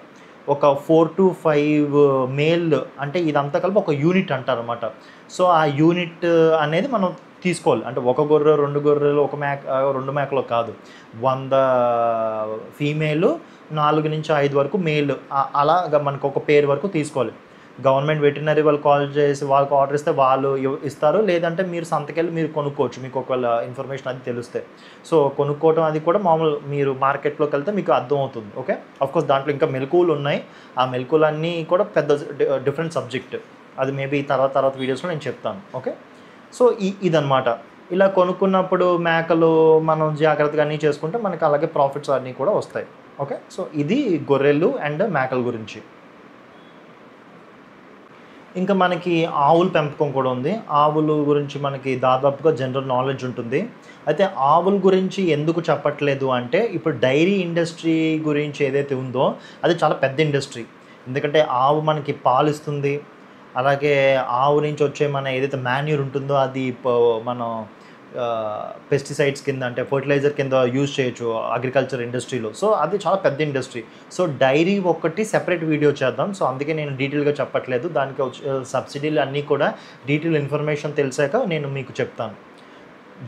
ఒక 4 to 5 మేల్, అంటే ఇదంతా కలిపి ఒక యూనిట్ అంటారన్నమాట. సో ఆ యూనిట్ అనేది మనం తీసుకోవాలి. అంటే ఒక గొర్రె 2 గొర్రెలు ఒక మేక 2 మేకలు కాదు, 100 ఫీమేలు 4 నుంచి 5 వరకు మేల్, అలాగా మనకు ఒక పేరు వరకు తీసుకోవాలి. గవర్నమెంట్ వెటర్నరీ వాళ్ళు కాల్ చేసి వాళ్ళకి ఆర్డర్ ఇస్తే వాళ్ళు ఇస్తారు. లేదంటే మీరు సంతకెళ్ళి మీరు కొనుక్కోవచ్చు, మీకు ఒకవేళ ఇన్ఫర్మేషన్ అది తెలిస్తే. సో కొనుక్కోవటం అది కూడా మామూలు మీరు మార్కెట్లోకి వెళ్తే మీకు అర్థమవుతుంది. ఓకే, అఫ్కోర్స్ దాంట్లో ఇంకా మెలకువలు ఉన్నాయి. ఆ మెలకువలన్నీ కూడా పెద్ద డిఫరెంట్ సబ్జెక్ట్. అది మేబీ తర్వాత వీడియోస్లో నేను చెప్తాను. ఓకే, సో ఇదన్నమాట. ఇలా కొనుక్కున్నప్పుడు మేకలు మనం జాగ్రత్తగా అన్నీ చేసుకుంటే మనకి అలాగే ప్రాఫిట్స్ అన్నీ కూడా వస్తాయి. ఓకే, సో ఇది గొర్రెలు అండ్ మేకల గురించి. ఇంకా మనకి ఆవుల పెంపకం కూడా ఉంది. ఆవుల గురించి మనకి దాదాపుగా జనరల్ నాలెడ్జ్ ఉంటుంది. అయితే ఆవుల గురించి ఎందుకు చెప్పట్లేదు అంటే ఇప్పుడు డైరీ ఇండస్ట్రీ గురించి ఏదైతే ఉందో అది చాలా పెద్ద ఇండస్ట్రీ. ఎందుకంటే ఆవు మనకి పాలు ఇస్తుంది. అలాగే ఆవు నుంచి వచ్చే మన ఏదైతే మాన్యూర్ ఉంటుందో అది మనం పెస్టిసైడ్స్ కింద అంటే ఫర్టిలైజర్ కింద యూజ్ చేయొచ్చు అగ్రికల్చర్ ఇండస్ట్రీలో. సో అది చాలా పెద్ద ఇండస్ట్రీ. సో డైరీ ఒకటి సెపరేట్ వీడియో చేద్దాం. సో అందుకే నేను డీటెయిల్గా చెప్పట్లేదు. దానికి సబ్సిడీలు అన్నీ కూడా డీటెయిల్ ఇన్ఫర్మేషన్ తెలిసాక నేను మీకు చెప్తాను.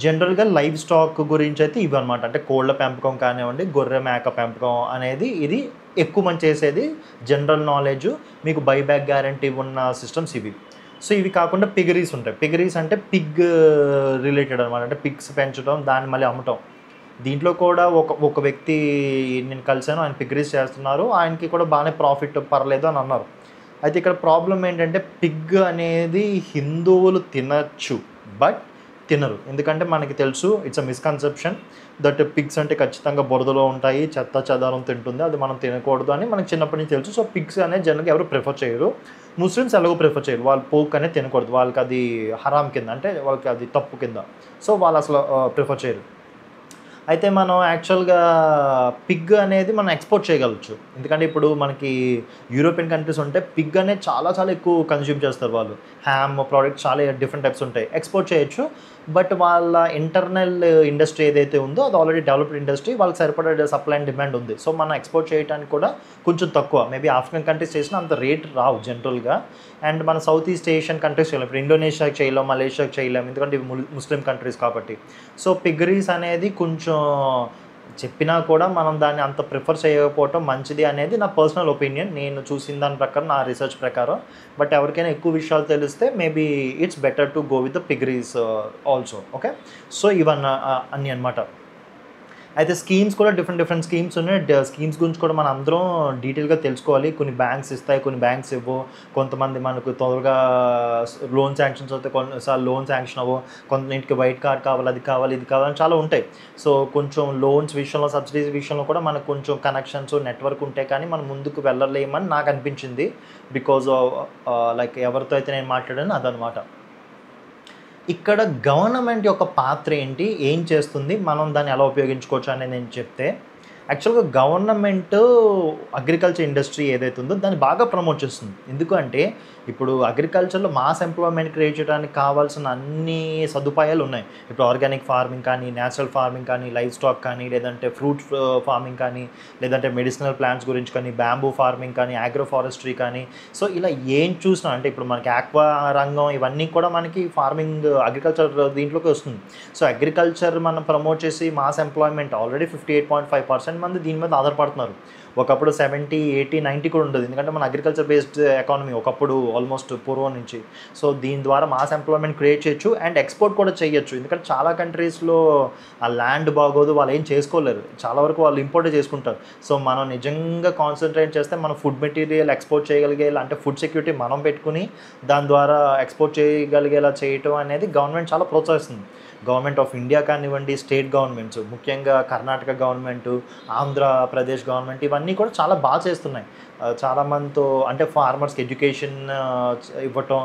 జనరల్గా లైవ్ స్టాక్ గురించి అయితే ఇవి అనమాట. అంటే కోళ్ళ పెంపకం కానివ్వండి, గొర్రె మేక పెంపకం అనేది ఇది ఎక్కువ మంది చేసేది. జనరల్ నాలెడ్జ్, మీకు బైబ్యాక్ గ్యారంటీ ఉన్న సిస్టమ్స్ ఇవి. సో ఇవి కాకుండా పిగరీస్ ఉంటాయి. పిగరీస్ అంటే పిగ్ రిలేటెడ్ అనమాట. అంటే పిగ్స్ పెంచడం, దాన్ని మళ్ళీ అమ్మటం. దీంట్లో కూడా ఒక వ్యక్తి నేను కలిశాను, ఆయన పిగరీస్ చేస్తున్నారు. ఆయనకి కూడా బాగానే ప్రాఫిట్ పర్లేదు అని అన్నారు. అయితే ఇక్కడ ప్రాబ్లం ఏంటంటే పిగ్ అనేది హిందువులు తినచ్చు బట్ తినరు. ఎందుకంటే మనకి తెలుసు, it's a misconception that pigs అంటే ఖచ్చితంగా బురదలో ఉంటాయి, చెత్త చెదారం తింటుంది, అది మనం తినకూడదు అని మనకి చిన్నప్పటి నుంచి తెలుసు. సో పిగ్స్ అనేది జనరల్గా ఎవరు ప్రిఫర్ చేయరు. ముస్లిమ్స్ ఎలాగో ప్రిఫర్ చేయరు. వాళ్ళు పోక్ అనేది తినకూడదు, వాళ్ళకి అది హరాం కింద, అంటే వాళ్ళకి అది తప్పు కింద. సో వాళ్ళు అసలు ప్రిఫర్ చేయరు. అయితే మనం యాక్చువల్గా పిగ్ అనేది మనం ఎక్స్పోర్ట్ చేయగలచ్చు. ఎందుకంటే ఇప్పుడు మనకి యూరోపియన్ కంట్రీస్ ఉంటే పిగ్ అనేది చాలా ఎక్కువ కన్జ్యూమ్ చేస్తారు వాళ్ళు. హ్యామ్ ప్రోడక్ట్స్ చాలా డిఫరెంట్ టైప్స్ ఉంటాయి, ఎక్స్పోర్ట్ చేయొచ్చు. బట్ వాళ్ళ ఇంటర్నల్ ఇండస్ట్రీ ఏదైతే ఉందో అది ఆల్రెడీ డెవలప్డ్ ఇండస్ట్రీ, వాళ్ళకి సరిపడే సప్లై అండ్ డిమాండ్ ఉంది. సో మనం ఎక్స్పోర్ట్ చేయడానికి కూడా కొంచెం తక్కువ, మేబీ ఆఫ్రికన్ కంట్రీస్ చేసినా అంత రేట్ రావు జనరల్గా. అండ్ మన సౌత్ ఈస్ట్ ఏషియన్ కంట్రీస్ చేయలేం. ఇప్పుడు ఇండోనేషియాకి చేయలేం, మలేషియాకి చేయలేం, ఎందుకంటే ఇవి ముస్లిం కంట్రీస్ కాబట్టి. సో పిగరీస్ అనేది కొంచెం చెప్పినా కూడా మనం దాన్ని అంత ప్రిఫర్ చేయకపోవటం మంచిది అనేది నా పర్సనల్ ఒపీనియన్. నేను చూసిన దాని ప్రకారం, నా రీసెర్చ్ ప్రకారం. బట్ ఎవరికైనా ఎక్కువ విషయాలు తెలిస్తే maybe it's better to go with the piggeries also. Okay, so ఇవన్నీ అన్నీ అనమాట. అయితే స్కీమ్స్ కూడా డిఫరెంట్ స్కీమ్స్ ఉన్నాయి. స్కీమ్స్ గురించి కూడా మనం అందరం డీటెయిల్గా తెలుసుకోవాలి. కొన్ని బ్యాంక్స్ ఇస్తాయి, కొన్ని బ్యాంక్స్ ఇవ్వవు. కొంతమంది మనకు త్వరగా లోన్ శాంక్షన్స్ అవుతాయి, కొన్నిసార్లు లోన్ శాంక్షన్ అవ్వవు. కొంతమందికి వైట్ కార్డ్ కావాలి, అది కావాలి, ఇది కావాలని చాలా ఉంటాయి. సో కొంచెం లోన్స్ విషయంలో, సబ్సిడీస్ విషయంలో కూడా మనకు కొంచెం కనెక్షన్స్, నెట్వర్క్ ఉంటే కానీ మనం ముందుకు వెళ్ళలేమని నాకు అనిపించింది. బికాజ్ లైక్ ఎవరితో అయితే నేను మాట్లాడాను అదనమాట. ఇక్కడ గవర్నమెంట్ యొక్క పాత్ర ఏంటి, ఏం చేస్తుంది, మనం దాన్ని ఎలా ఉపయోగించుకోవచ్చు అనేది నేను చెప్తే, యాక్చువల్గా గవర్నమెంట్ అగ్రికల్చర్ ఇండస్ట్రీ ఏదైతే ఉందో దాన్ని బాగా ప్రమోట్ చేస్తుంది. ఎందుకంటే ఇప్పుడు అగ్రికల్చర్లో మాస్ ఎంప్లాయ్మెంట్ క్రియేట్ చేయడానికి కావాల్సిన అన్ని సదుపాయాలు ఉన్నాయి. ఇప్పుడు ఆర్గానిక్ ఫార్మింగ్ కానీ, న్యాచురల్ ఫార్మింగ్ కానీ, లైవ్ స్టాక్ కానీ, లేదంటే ఫ్రూట్ ఫార్మింగ్ కానీ, లేదంటే మెడిసినల్ ప్లాంట్స్ గురించి కానీ, బ్యాంబూ ఫార్మింగ్ కానీ, ఆగ్రో ఫారెస్ట్రీ కానీ. సో ఇలా ఏం చూసినా అంటే ఇప్పుడు మనకి ఆక్వా రంగం ఇవన్నీ కూడా మనకి ఫార్మింగ్ అగ్రికల్చర్ దీంట్లోకి వస్తుంది. సో అగ్రికల్చర్ మనం ప్రమోట్ చేసి మాస్ ఎంప్లాయ్మెంట్ ఆల్రెడీ 58.5% 90% మంది దీని మీద ఆధారపడుతున్నారు. ఒకప్పుడు 70, 80, 90 కూడా ఉండదు. ఎందుకంటే మన అగ్రికల్చర్ బేస్డ్ ఎకానమీ ఒకప్పుడు ఆల్మోస్ట్ పూర్వం నుంచి. సో దీని ద్వారా మాస్ ఎంప్లాయ్మెంట్ క్రియేట్ చేయొచ్చు అండ్ ఎక్స్పోర్ట్ కూడా చేయొచ్చు. ఎందుకంటే చాలా కంట్రీస్లో ఆ ల్యాండ్ బాగోదు, వాళ్ళు ఏం చేసుకోలేరు, చాలా వరకు వాళ్ళు ఇంపోర్టే చేసుకుంటారు. సో మనం నిజంగా కాన్సన్ట్రేట్ చేస్తే మనం ఫుడ్ మెటీరియల్ ఎక్స్పోర్ట్ చేయగలిగే, అంటే ఫుడ్ సెక్యూరిటీ మనం పెట్టుకుని దాని ద్వారా ఎక్స్పోర్ట్ చేయగలిగేలా చేయటం అనేది గవర్నమెంట్ చాలా ప్రోత్సహిస్తుంది. గవర్నమెంట్ ఆఫ్ ఇండియా కానివ్వండి, స్టేట్ గవర్నమెంట్స్, ముఖ్యంగా కర్ణాటక గవర్నమెంటు, ఆంధ్రప్రదేశ్ గవర్నమెంట్ ఇవన్నీ కూడా చాలా బాగా చేస్తున్నాయి. చాలామందితో అంటే ఫార్మర్స్కి ఎడ్యుకేషన్ ఇవ్వటం,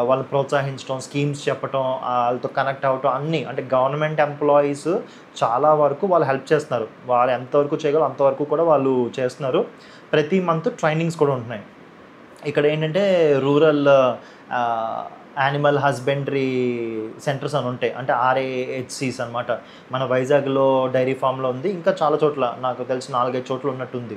వాళ్ళని ప్రోత్సహించడం, స్కీమ్స్ చెప్పటం, వాళ్ళతో కనెక్ట్ అవ్వటం అన్నీ, అంటే గవర్నమెంట్ ఎంప్లాయీస్ చాలా వరకు వాళ్ళు హెల్ప్ చేస్తున్నారు. వాళ్ళు ఎంతవరకు చేయగలరో అంతవరకు కూడా వాళ్ళు చేస్తున్నారు. ప్రతి మంత్ ట్రైనింగ్స్ కూడా ఉంటున్నాయి. ఇక్కడ ఏంటంటే రూరల్ యానిమల్ హస్బెండరీ సెంటర్స్ అని ఉంటాయి, అంటే RAHCs అనమాట. మన వైజాగ్లో డైరీ ఫామ్లో ఉంది, ఇంకా చాలా చోట్ల నాకు తెలిసి 4-5 చోట్ల ఉన్నట్టుంది.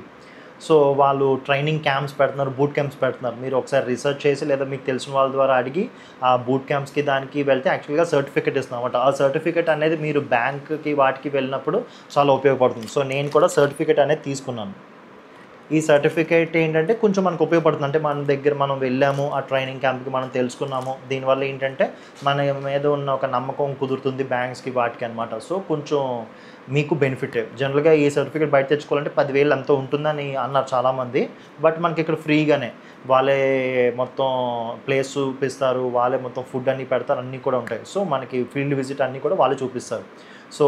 సో వాళ్ళు ట్రైనింగ్ క్యాంప్స్ పెడుతున్నారు, బూట్ క్యాంప్స్ పెడుతున్నారు. మీరు ఒకసారి రీసెర్చ్ చేసి లేదా మీకు తెలిసిన వాళ్ళ ద్వారా అడిగి ఆ బూట్ క్యాంప్స్కి దానికి వెళ్తే యాక్చువల్గా సర్టిఫికేట్ ఇస్తున్నాం అనమాట. ఆ సర్టిఫికేట్ అనేది మీరు బ్యాంక్కి వాటికి వెళ్ళినప్పుడు చాలా ఉపయోగపడుతుంది. సో నేను కూడా సర్టిఫికేట్ అనేది తీసుకున్నాను. ఈ సర్టిఫికేట్ ఏంటంటే కొంచెం మనకు ఉపయోగపడుతుంది. అంటే మన దగ్గర మనం వెళ్ళాము, ఆ ట్రైనింగ్ క్యాంప్కి మనం తెలుసుకున్నాము, దీనివల్ల ఏంటంటే మన మీద ఉన్న ఒక నమ్మకం కుదురుతుంది బ్యాంక్స్కి వాటికి అనమాట. సో కొంచెం మీకు బెనిఫిట్. జనరల్గా ఈ సర్టిఫికేట్ బయట తెచ్చుకోవాలంటే 10,000 ఎంతో ఉంటుందని అన్నారు చాలామంది. బట్ మనకి ఇక్కడ ఫ్రీగానే వాళ్ళే మొత్తం ప్లేస్ చూపిస్తారు, వాళ్ళే మొత్తం ఫుడ్ అన్నీ పెడతారు, అన్నీ కూడా ఉంటాయి. సో మనకి ఫీల్డ్ విజిట్ అన్నీ కూడా వాళ్ళే చూపిస్తారు. సో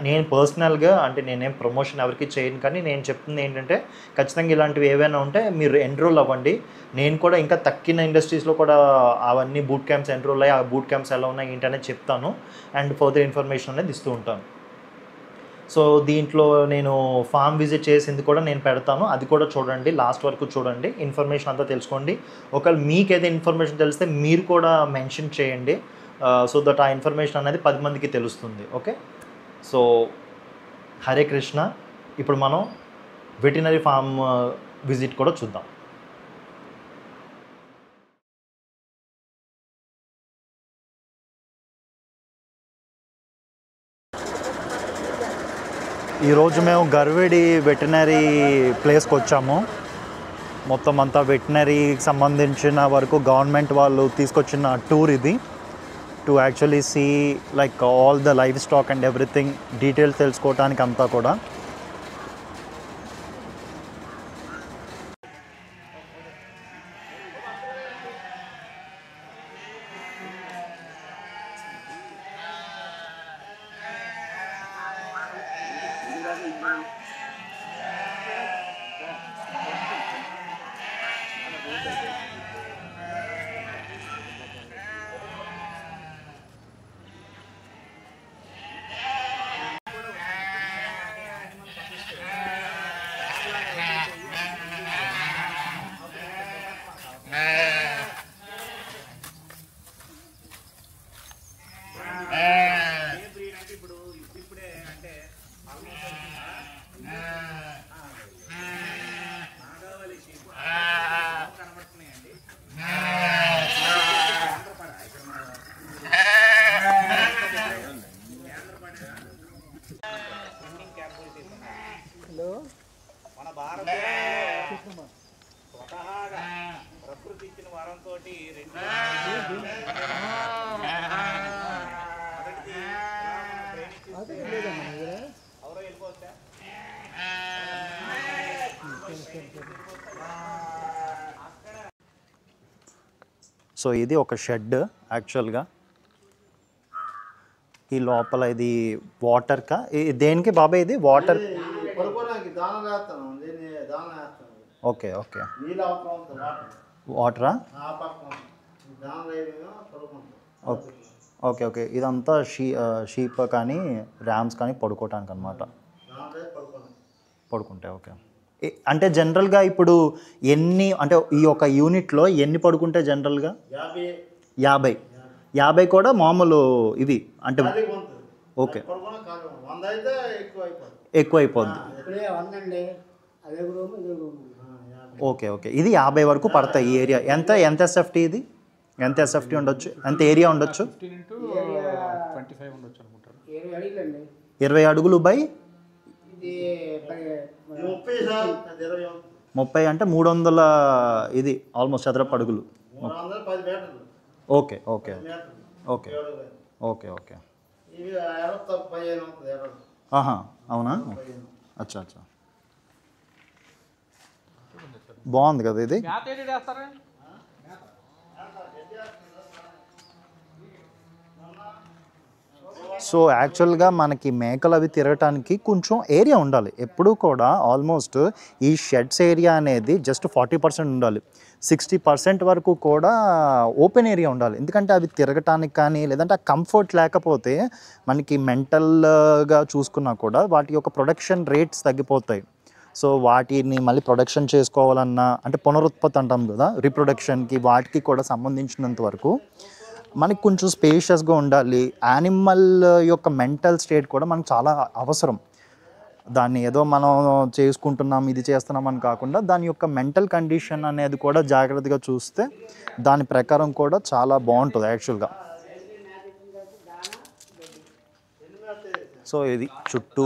నేను పర్సనల్గా, అంటే నేనేం ప్రమోషన్ ఎవరికి చేయను, కానీ నేను చెప్తుంది ఏంటంటే ఖచ్చితంగా ఇలాంటివి ఏవైనా ఉంటే మీరు ఎన్రోల్ అవ్వండి. నేను కూడా ఇంకా తక్కిన ఇండస్ట్రీస్లో కూడా అవన్నీ బూట్ క్యాంప్స్ ఎన్రోల్ అయ్యి ఆ బూట్ క్యాంప్స్ ఎలా ఉన్నాయి ఏంటి అనేది చెప్తాను అండ్ ఫర్దర్ ఇన్ఫర్మేషన్ అనేది ఇస్తూ ఉంటాను. సో దీంట్లో నేను ఫామ్ విజిట్ చేసింది కూడా నేను పెడతాను, అది కూడా చూడండి, లాస్ట్ వరకు చూడండి, ఇన్ఫర్మేషన్ అంతా తెలుసుకోండి. ఒకవేళ మీకు ఏదైతే ఇన్ఫర్మేషన్ తెలిస్తే మీరు కూడా మెన్షన్ చేయండి, సో దట్ ఆ ఇన్ఫర్మేషన్ అనేది 10 మందికి తెలుస్తుంది. Okay, so Hare Krishna. ఇప్పుడు మనం వెటర్నరీ ఫామ్ విజిట్ కూడా చూద్దాం. ఈరోజు మేము గర్వేడి వెటర్నరీ ప్లేస్కి వచ్చాము. మొత్తం అంతా వెటర్నరీకి సంబంధించిన వరకు గవర్నమెంట్ వాళ్ళు తీసుకొచ్చిన టూర్ ఇది, to actually see like all the livestock and everything details తెలుసుకోవడానికి అంతా కూడా. మన భారతదేశం స్వతహాగా ప్రకృతి ఇచ్చిన వరంతో ఎవరో వెళ్ళిపోవచ్చా? సో ఇది ఒక షెడ్ యాక్చువల్గా. ఈ లోపల ఇది వాటర్కా దేనికి బాబాయ్? ఇది వాటర్. ఓకే ఓకే, వాటరా? ఓకే ఓకే, ఇదంతా షీప్ కానీ ర్యామ్స్ కానీ పడుకోవటానికి అనమాట, పడుకుంటాయి. ఓకే, అంటే జనరల్గా ఇప్పుడు ఎన్ని, అంటే ఈ ఒక యూనిట్లో ఎన్ని పడుకుంటే జనరల్గా? 50 కూడా మామూలు ఇవి అంటే ఓకే, ఎక్కువ అయిపోద్ది. ఓకే ఓకే, ఇది 50 వరకు పడతాయి ఈ ఏరియా. ఎంత SFT ఇది? ఎంత SFT ఉండొచ్చు? ఎంత ఏరియా ఉండొచ్చు? 15 to 25 ఉండొచ్చు అనుకుంటారు. 20 అడుగులు బై 30 అంటే 300 ఇది ఆల్మోస్ట్ చదరపు అడుగులు. Okay okay okay okay okay. ఆహా, అవునా? అచ్చా అచ్చా, బాగుంది కదా ఇది. సో యాక్చువల్గా మనకి మేకలు అవి తిరగటానికి కొంచెం ఏరియా ఉండాలి ఎప్పుడూ కూడా. ఆల్మోస్ట్ ఈ షెడ్స్ ఏరియా అనేది జస్ట్ 40% ఉండాలి, 60% వరకు కూడా ఓపెన్ ఏరియా ఉండాలి. ఎందుకంటే అవి తిరగటానికి కానీ లేదంటే ఆ కంఫర్ట్ లేకపోతే మనకి మెంటల్గా చూసుకున్నా కూడా వాటి యొక్క ప్రొడక్షన్ రేట్స్ తగ్గిపోతాయి. సో వాటిని మళ్ళీ ప్రొడక్షన్ చేసుకోవాలన్నా అంటే పునరుత్పత్తి అంటాం కదా, రీప్రొడక్షన్కి వాటికి కూడా సంబంధించినంత వరకు మనకి కొంచెం స్పేషియస్గా ఉండాలి. యానిమల్ యొక్క మెంటల్ స్టేట్ కూడా మనకు చాలా అవసరం. దాన్ని ఏదో మనం చేసుకుంటున్నాం ఇది చేస్తున్నాం అని కాకుండా దాని యొక్క మెంటల్ కండిషన్ అనేది కూడా జాగ్రత్తగా చూస్తే దాని ప్రకారం కూడా చాలా బాగుంటుంది యాక్చువల్గా. సో ఇది చుట్టూ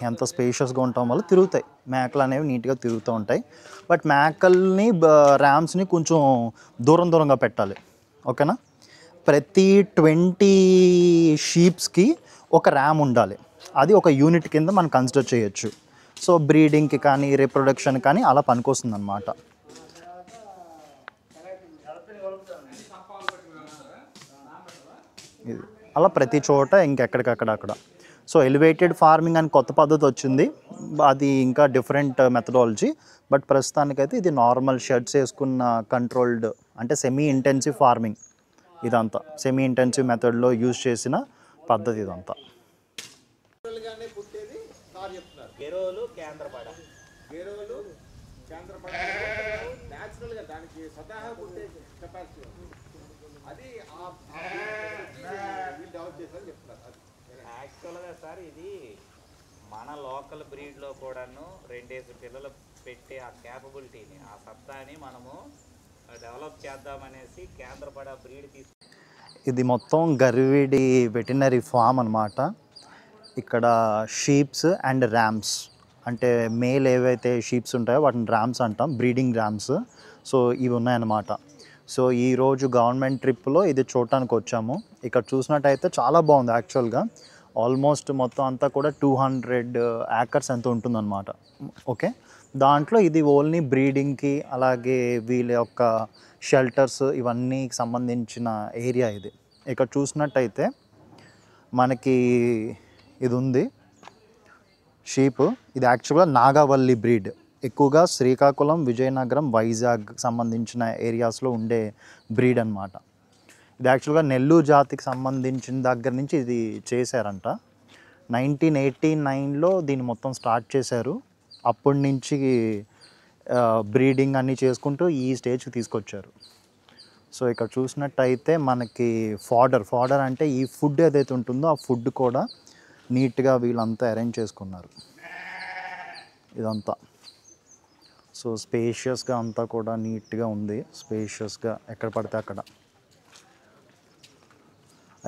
ఎంత స్పేషియస్గా ఉండటం వల్ల తిరుగుతాయి మేకలు అనేవి, నీట్గా తిరుగుతూ ఉంటాయి. బట్ మేకల్ని ర్యామ్స్ని కొంచెం దూరంగా పెట్టాలి, ఓకేనా? ప్రతి 20 షీప్స్కి ఒక ర్యామ్ ఉండాలి. అది ఒక యూనిట్ కింద మనం కన్సిడర్ చేయొచ్చు. సో బ్రీడింగ్కి కానీ రీప్రొడక్షన్ కానీ అలా పనికొస్తుంది అన్నమాట. ఇది అలా ప్రతి చోట ఇంకెక్కడికక్కడ. సో ఎలివేటెడ్ ఫార్మింగ్ అని కొత్త పద్ధతి వచ్చింది, అది ఇంకా డిఫరెంట్ మెథడాలజీ. బట్ ప్రస్తుతానికైతే ఇది నార్మల్ షెడ్స్ వేసుకున్న కంట్రోల్డ్ అంటే సెమీ ఇంటెన్సివ్ ఫార్మింగ్. ఇదంతా సెమీ ఇంటెన్సివ్ మెథడ్లో యూజ్ చేసిన పద్ధతి ఇదంతా. గెరోలు కేంద్రపడ న్యాచురల్గా దానికి స్వతహా పుట్టే కెపాసిటీ అది డెవలప్ చేశారని చెప్తున్నారు. యాక్చువల్గా సార్ ఇది మన లోకల్ బ్రీడ్లో కూడాను 2 పిల్లలు పెట్టే ఆ క్యాపబిలిటీని, ఆ సత్తాని మనము డెవలప్ చేద్దామనేసి కేంద్రపడ బ్రీడ్ తీసుకు. ఇది మొత్తం గర్విడి వెటర్నరీ ఫామ్ అన్నమాట. ఇక్కడ షీప్స్ అండ్ ర్యామ్స్ అంటే మేల్ ఏవైతే షీప్స్ ఉంటాయో వాటిని ర్యామ్స్ అంటాం, బ్రీడింగ్ ర్యామ్స్. సో ఇవి ఉన్నాయన్నమాట. సో ఈరోజు గవర్నమెంట్ ట్రిప్లో ఇది చూడటానికి వచ్చాము. ఇక్కడ చూసినట్టయితే చాలా బాగుంది యాక్చువల్గా. ఆల్మోస్ట్ మొత్తం అంతా కూడా 200 acres ఎంత ఉంటుందన్నమాట. ఓకే, దాంట్లో ఇది ఓన్లీ బ్రీడింగ్కి అలాగే వీళ్ళ యొక్క షెల్టర్స్ ఇవన్నీ సంబంధించిన ఏరియా ఇది. ఇక్కడ చూసినట్టయితే మనకి ఇది ఉంది షీప్. ఇది యాక్చువల్గా నాగావల్లి బ్రీడ్, ఎక్కువగా శ్రీకాకుళం, విజయనగరం, వైజాగ్ సంబంధించిన ఏరియాస్లో ఉండే బ్రీడ్ అన్నమాట. ఇది యాక్చువల్గా నెల్లూరు జాతికి సంబంధించిన దగ్గర నుంచి ఇది చేశారంట. 1989లో దీన్ని మొత్తం స్టార్ట్ చేశారు. అప్పటి నుంచి బ్రీడింగ్ అన్నీ చేసుకుంటూ ఈ స్టేజ్కి తీసుకొచ్చారు. సో ఇక్కడ చూసినట్టయితే మనకి ఫాడర్ అంటే ఈ ఫుడ్ ఏదైతే ఉంటుందో ఆ ఫుడ్ కూడా నీట్గా వీళ్ళంతా అరేంజ్ చేసుకున్నారు ఇదంతా. సో స్పేషియస్గా అంతా కూడా నీట్గా ఉంది, స్పేషియస్గా ఎక్కడ పడితే అక్కడ.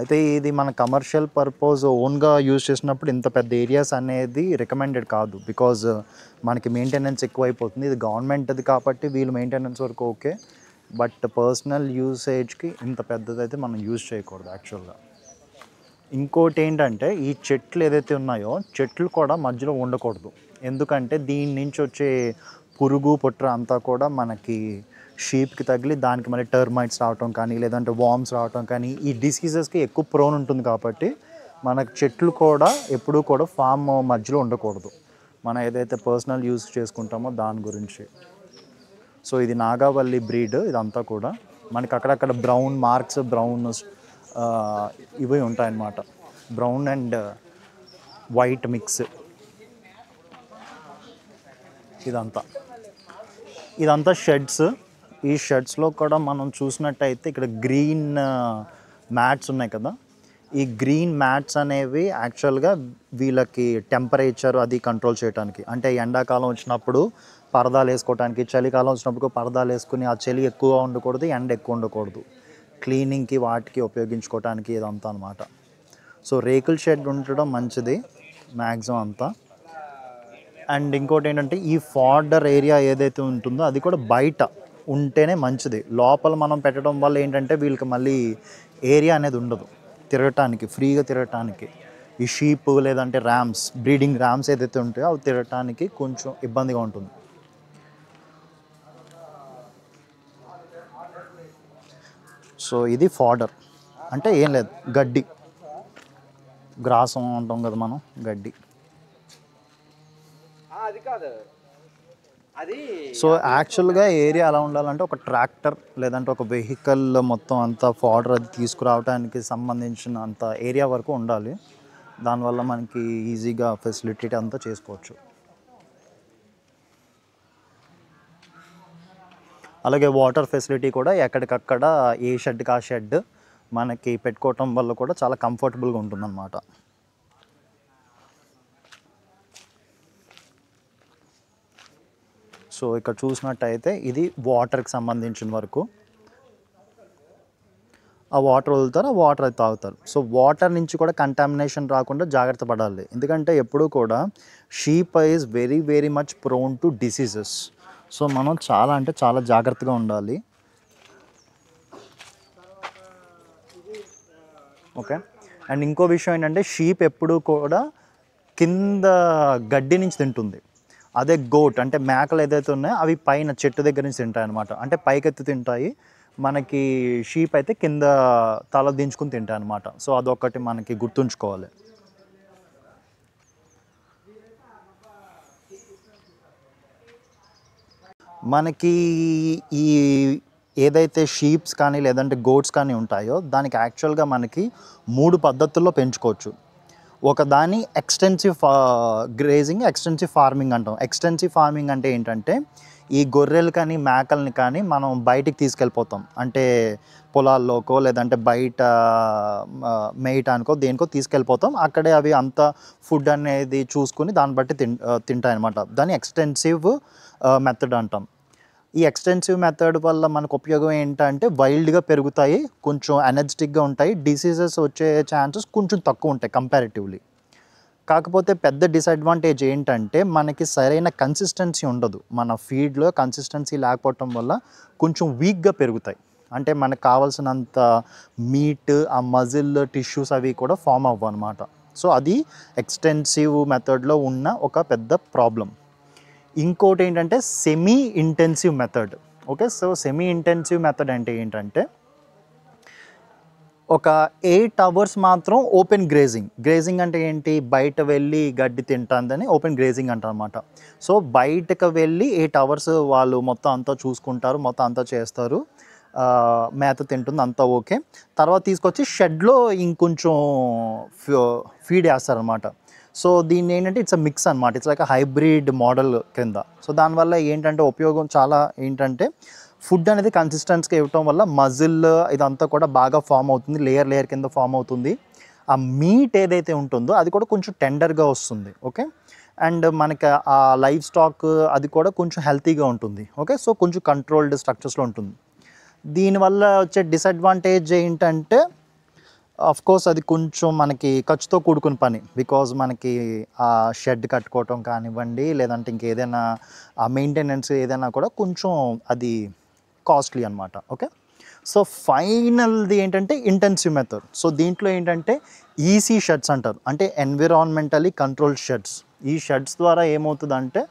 అయితే ఇది మన కమర్షియల్ పర్పస్ ఓన్గా యూజ్ చేసినప్పుడు ఇంత పెద్ద ఏరియాస్ అనేది రికమెండెడ్ కాదు, బికాజ్ మనకి మెయింటెనెన్స్ ఎక్కువ అయిపోతుంది. ఇది గవర్నమెంట్ది కాబట్టి వీళ్ళు మెయింటెనెన్స్ వరకు ఓకే, బట్ పర్సనల్ యూసేజ్కి ఇంత పెద్దదైతే మనం యూజ్ చేయకూడదు యాక్చువల్గా. ఇంకోటి ఏంటంటే ఈ చెట్లు ఏదైతే ఉన్నాయో చెట్లు కూడా మధ్యలో ఉండకూడదు. ఎందుకంటే దీని నుంచి వచ్చే పురుగు పుట్ర అంతా కూడా మనకి షీప్కి తగిలి దానికి మళ్ళీ టర్మైట్స్ రావటం కానీ లేదంటే వామ్స్ రావటం కానీ ఈ డిసీజెస్కి ఎక్కువ ప్రోన్ ఉంటుంది. కాబట్టి మనకు చెట్లు కూడా ఎప్పుడూ కూడా ఫామ్ మధ్యలో ఉండకూడదు, మనం ఏదైతే పర్సనల్ యూజ్ చేసుకుంటామో దాని గురించి. సో ఇది నాగావల్లి బ్రీడ్. ఇదంతా కూడా మనకి అక్కడక్కడ బ్రౌన్ మార్క్స్, బ్రౌన్ ఇవి ఉంటాయన్నమాట, బ్రౌన్ అండ్ వైట్ మిక్స్. ఇదంతా షెడ్స్. ఈ షెడ్స్లో కూడా మనం చూసినట్టయితే ఇక్కడ గ్రీన్ మ్యాట్స్ ఉన్నాయి కదా, ఈ గ్రీన్ మ్యాట్స్ అనేవి యాక్చువల్గా వీళ్ళకి టెంపరేచర్ అది కంట్రోల్ చేయడానికి, అంటే ఎండాకాలం వచ్చినప్పుడు పరదాలు వేసుకోవడానికి, చలికాలం వచ్చినప్పుడు పరదాలు వేసుకుని ఆ చలి ఎక్కువ ఉండకూడదు, ఎండ ఎక్కువ ఉండకూడదు, క్లీనింగ్కి వాటికి ఉపయోగించుకోవడానికి ఇదంతా అనమాట. సో రేకుల షెడ్ ఉండడం మంచిది మ్యాక్సిమం అంతా. అండ్ ఇంకోటి ఏంటంటే ఈ ఫాడర్ ఏరియా ఏదైతే ఉంటుందో అది కూడా బయట ఉంటేనే మంచిది. లోపల మనం పెట్టడం వల్ల ఏంటంటే వీళ్ళకి మళ్ళీ ఏరియా అనేది ఉండదు తిరగటానికి, ఫ్రీగా తిరగటానికి. ఈ షీప్ లేదంటే ర్యామ్స్, బ్రీడింగ్ ర్యామ్స్ ఏదైతే ఉంటాయో అవి తిరగటానికి కొంచెం ఇబ్బందిగా ఉంటుంది. సో ఇది ఫాడర్ అంటే ఏం లేదు, గడ్డి, గ్రాసం అంటాం కదా మనం, గడ్డి. అది కాదు అది. సో యాక్చువల్గా ఏరియా ఎలా ఉండాలంటే ఒక ట్రాక్టర్ లేదంటే ఒక వెహికల్ మొత్తం అంతా ఫాడర్ అది తీసుకురావడానికి సంబంధించిన అంత ఏరియా వరకు ఉండాలి. దానివల్ల మనకి ఈజీగా ఫెసిలిటీ అంతా చేసుకోవచ్చు. అలాగే వాటర్ ఫెసిలిటీ కూడా ఎక్కడికక్కడ ఏ షెడ్కి ఆ షెడ్ మనకి పెట్టుకోవటం వల్ల కూడా చాలా కంఫర్టబుల్గా ఉంటుందన్నమాట. సో ఇక్కడ చూసినట్టయితే ఇది వాటర్కి సంబంధించిన వరకు. ఆ వాటర్ వదులుతారు, ఆ వాటర్ అది తాగుతారు. సో వాటర్ నుంచి కూడా కంటామినేషన్ రాకుండా జాగ్రత్త పడాలి. ఎందుకంటే ఎప్పుడూ కూడా sheep is very very much prone to diseases. So మనం చాలా అంటే చాలా జాగ్రత్తగా ఉండాలి. ఓకే. అండ్ ఇంకో విషయం ఏంటంటే షీప్ ఎప్పుడూ కూడా కింద గడ్డి నుంచి తింటుంది. అదే గోట్ అంటే మేకలు ఏదైతే ఉన్నాయో అవి పైన చెట్టు దగ్గర నుంచి తింటాయి అనమాట. అంటే పైకెత్తి తింటాయి. మనకి షీప్ అయితే కింద తల దించుకుని తింటాయి అనమాట. సో అదొకటి మనకి గుర్తుంచుకోవాలి. మనకి ఈ ఏదైతే షీప్స్ కానీ లేదంటే గోట్స్ కానీ ఉంటాయో దానికి యాక్చువల్గా మనకి 3 పద్ధతుల్లో పెంచుకోవచ్చు. ఒక దాన్ని ఎక్స్టెన్సివ్ గ్రేజింగ్, ఎక్స్టెన్సివ్ ఫార్మింగ్ అంటాం. ఎక్స్టెన్సివ్ ఫార్మింగ్ అంటే ఏంటంటే ఈ గొర్రెలు కానీ మేకల్ని కానీ మనం బయటికి తీసుకెళ్ళిపోతాం. అంటే పొలాల్లోకో లేదంటే బయట మేయటానికో దేనికో తీసుకెళ్ళిపోతాం. అక్కడే అవి అంత ఫుడ్ అనేది చూసుకుని దాన్ని బట్టి తింటాయి అన్నమాట. దాన్ని ఎక్స్టెన్సివ్ మెథడ్ అంటాం. ఈ ఎక్స్టెన్సివ్ మెథడ్ వల్ల మనకు ఉపయోగం ఏంటంటే వైల్డ్గా పెరుగుతాయి, కొంచెం ఎనర్జెటిక్గా ఉంటాయి, డిసీజెస్ వచ్చే ఛాన్సెస్ కొంచెం తక్కువ ఉంటాయి కంపారిటివ్లీ. కాకపోతే పెద్ద డిసడ్వాంటేజ్ ఏంటంటే మనకి సరైన కన్సిస్టెన్సీ ఉండదు. మన ఫీడ్లో కన్సిస్టెన్సీ లేకపోవటం వల్ల కొంచెం వీక్గా పెరుగుతాయి. అంటే మనకు కావాల్సినంత మీట్, ఆ మజిల్, టిష్యూస్ అవి కూడా ఫామ్ అవ్వవు అనమాట. సో అది ఎక్స్టెన్సివ్ మెథడ్లో ఉన్న ఒక పెద్ద ప్రాబ్లం. ఇంకోటి ఏంటంటే semi intensive method. Okay. So semi intensive method అంటే ఏంటంటే ఒక 8 hours మాత్రం ఓపెన్ గ్రేజింగ్. గ్రేజింగ్ అంటే ఏంటి, బయట వెళ్ళి గడ్డి తింటుందని ఓపెన్ గ్రేజింగ్ అంటారు అనమాట. సో బయటకు వెళ్ళి 8 hours వాళ్ళు మొత్తం అంతా చూసుకుంటారు, మొత్తం అంతా చేస్తారు, మేత తింటుంది, అంతా ఓకే. తర్వాత తీసుకొచ్చి షెడ్లో ఇంకొంచెం ఫీడ్ వేస్తారనమాట. సో దీన్ని ఏంటంటే ఇట్స్ అ మిక్స్ అనమాట. It's like a hybrid model కింద. సో దానివల్ల ఏంటంటే ఉపయోగం చాలా ఏంటంటే ఫుడ్ అనేది కన్సిస్టెన్సీగా ఇవ్వటం వల్ల మజిల్ ఇదంతా కూడా బాగా ఫామ్ అవుతుంది, లేయర్ లేయర్ కింద ఫామ్ అవుతుంది. ఆ మీట్ ఏదైతే ఉంటుందో అది కూడా కొంచెం టెండర్గా వస్తుంది. ఓకే. అండ్ మనకి ఆ లైవ్ స్టాక్ అది కూడా కొంచెం హెల్తీగా ఉంటుంది. ఓకే. సో కొంచెం కంట్రోల్డ్ స్ట్రక్చర్స్లో ఉంటుంది. దీనివల్ల వచ్చే డిసడ్వాంటేజ్ ఏంటంటే కోర్స్ అది కొంచెం మనకి ఖర్చుతో కూడుకున్న పని. బికాజ్ మనకి ఆ షెడ్ కట్టుకోవటం కానివ్వండి లేదంటే ఇంకేదైనా ఆ మెయింటెనెన్స్ ఏదైనా కూడా కొంచెం అది కాస్ట్లీ అనమాట. ఓకే. సో ఫైనల్ది ఏంటంటే ఇంటెన్సివ్ మెథడ్. సో దీంట్లో ఏంటంటే ఈసీ షెడ్స్ అంటారు, అంటే ఎన్విరాన్మెంటలీ కంట్రోల్డ్ షెడ్స్. ఈ షెడ్స్ ద్వారా ఏమవుతుందంటే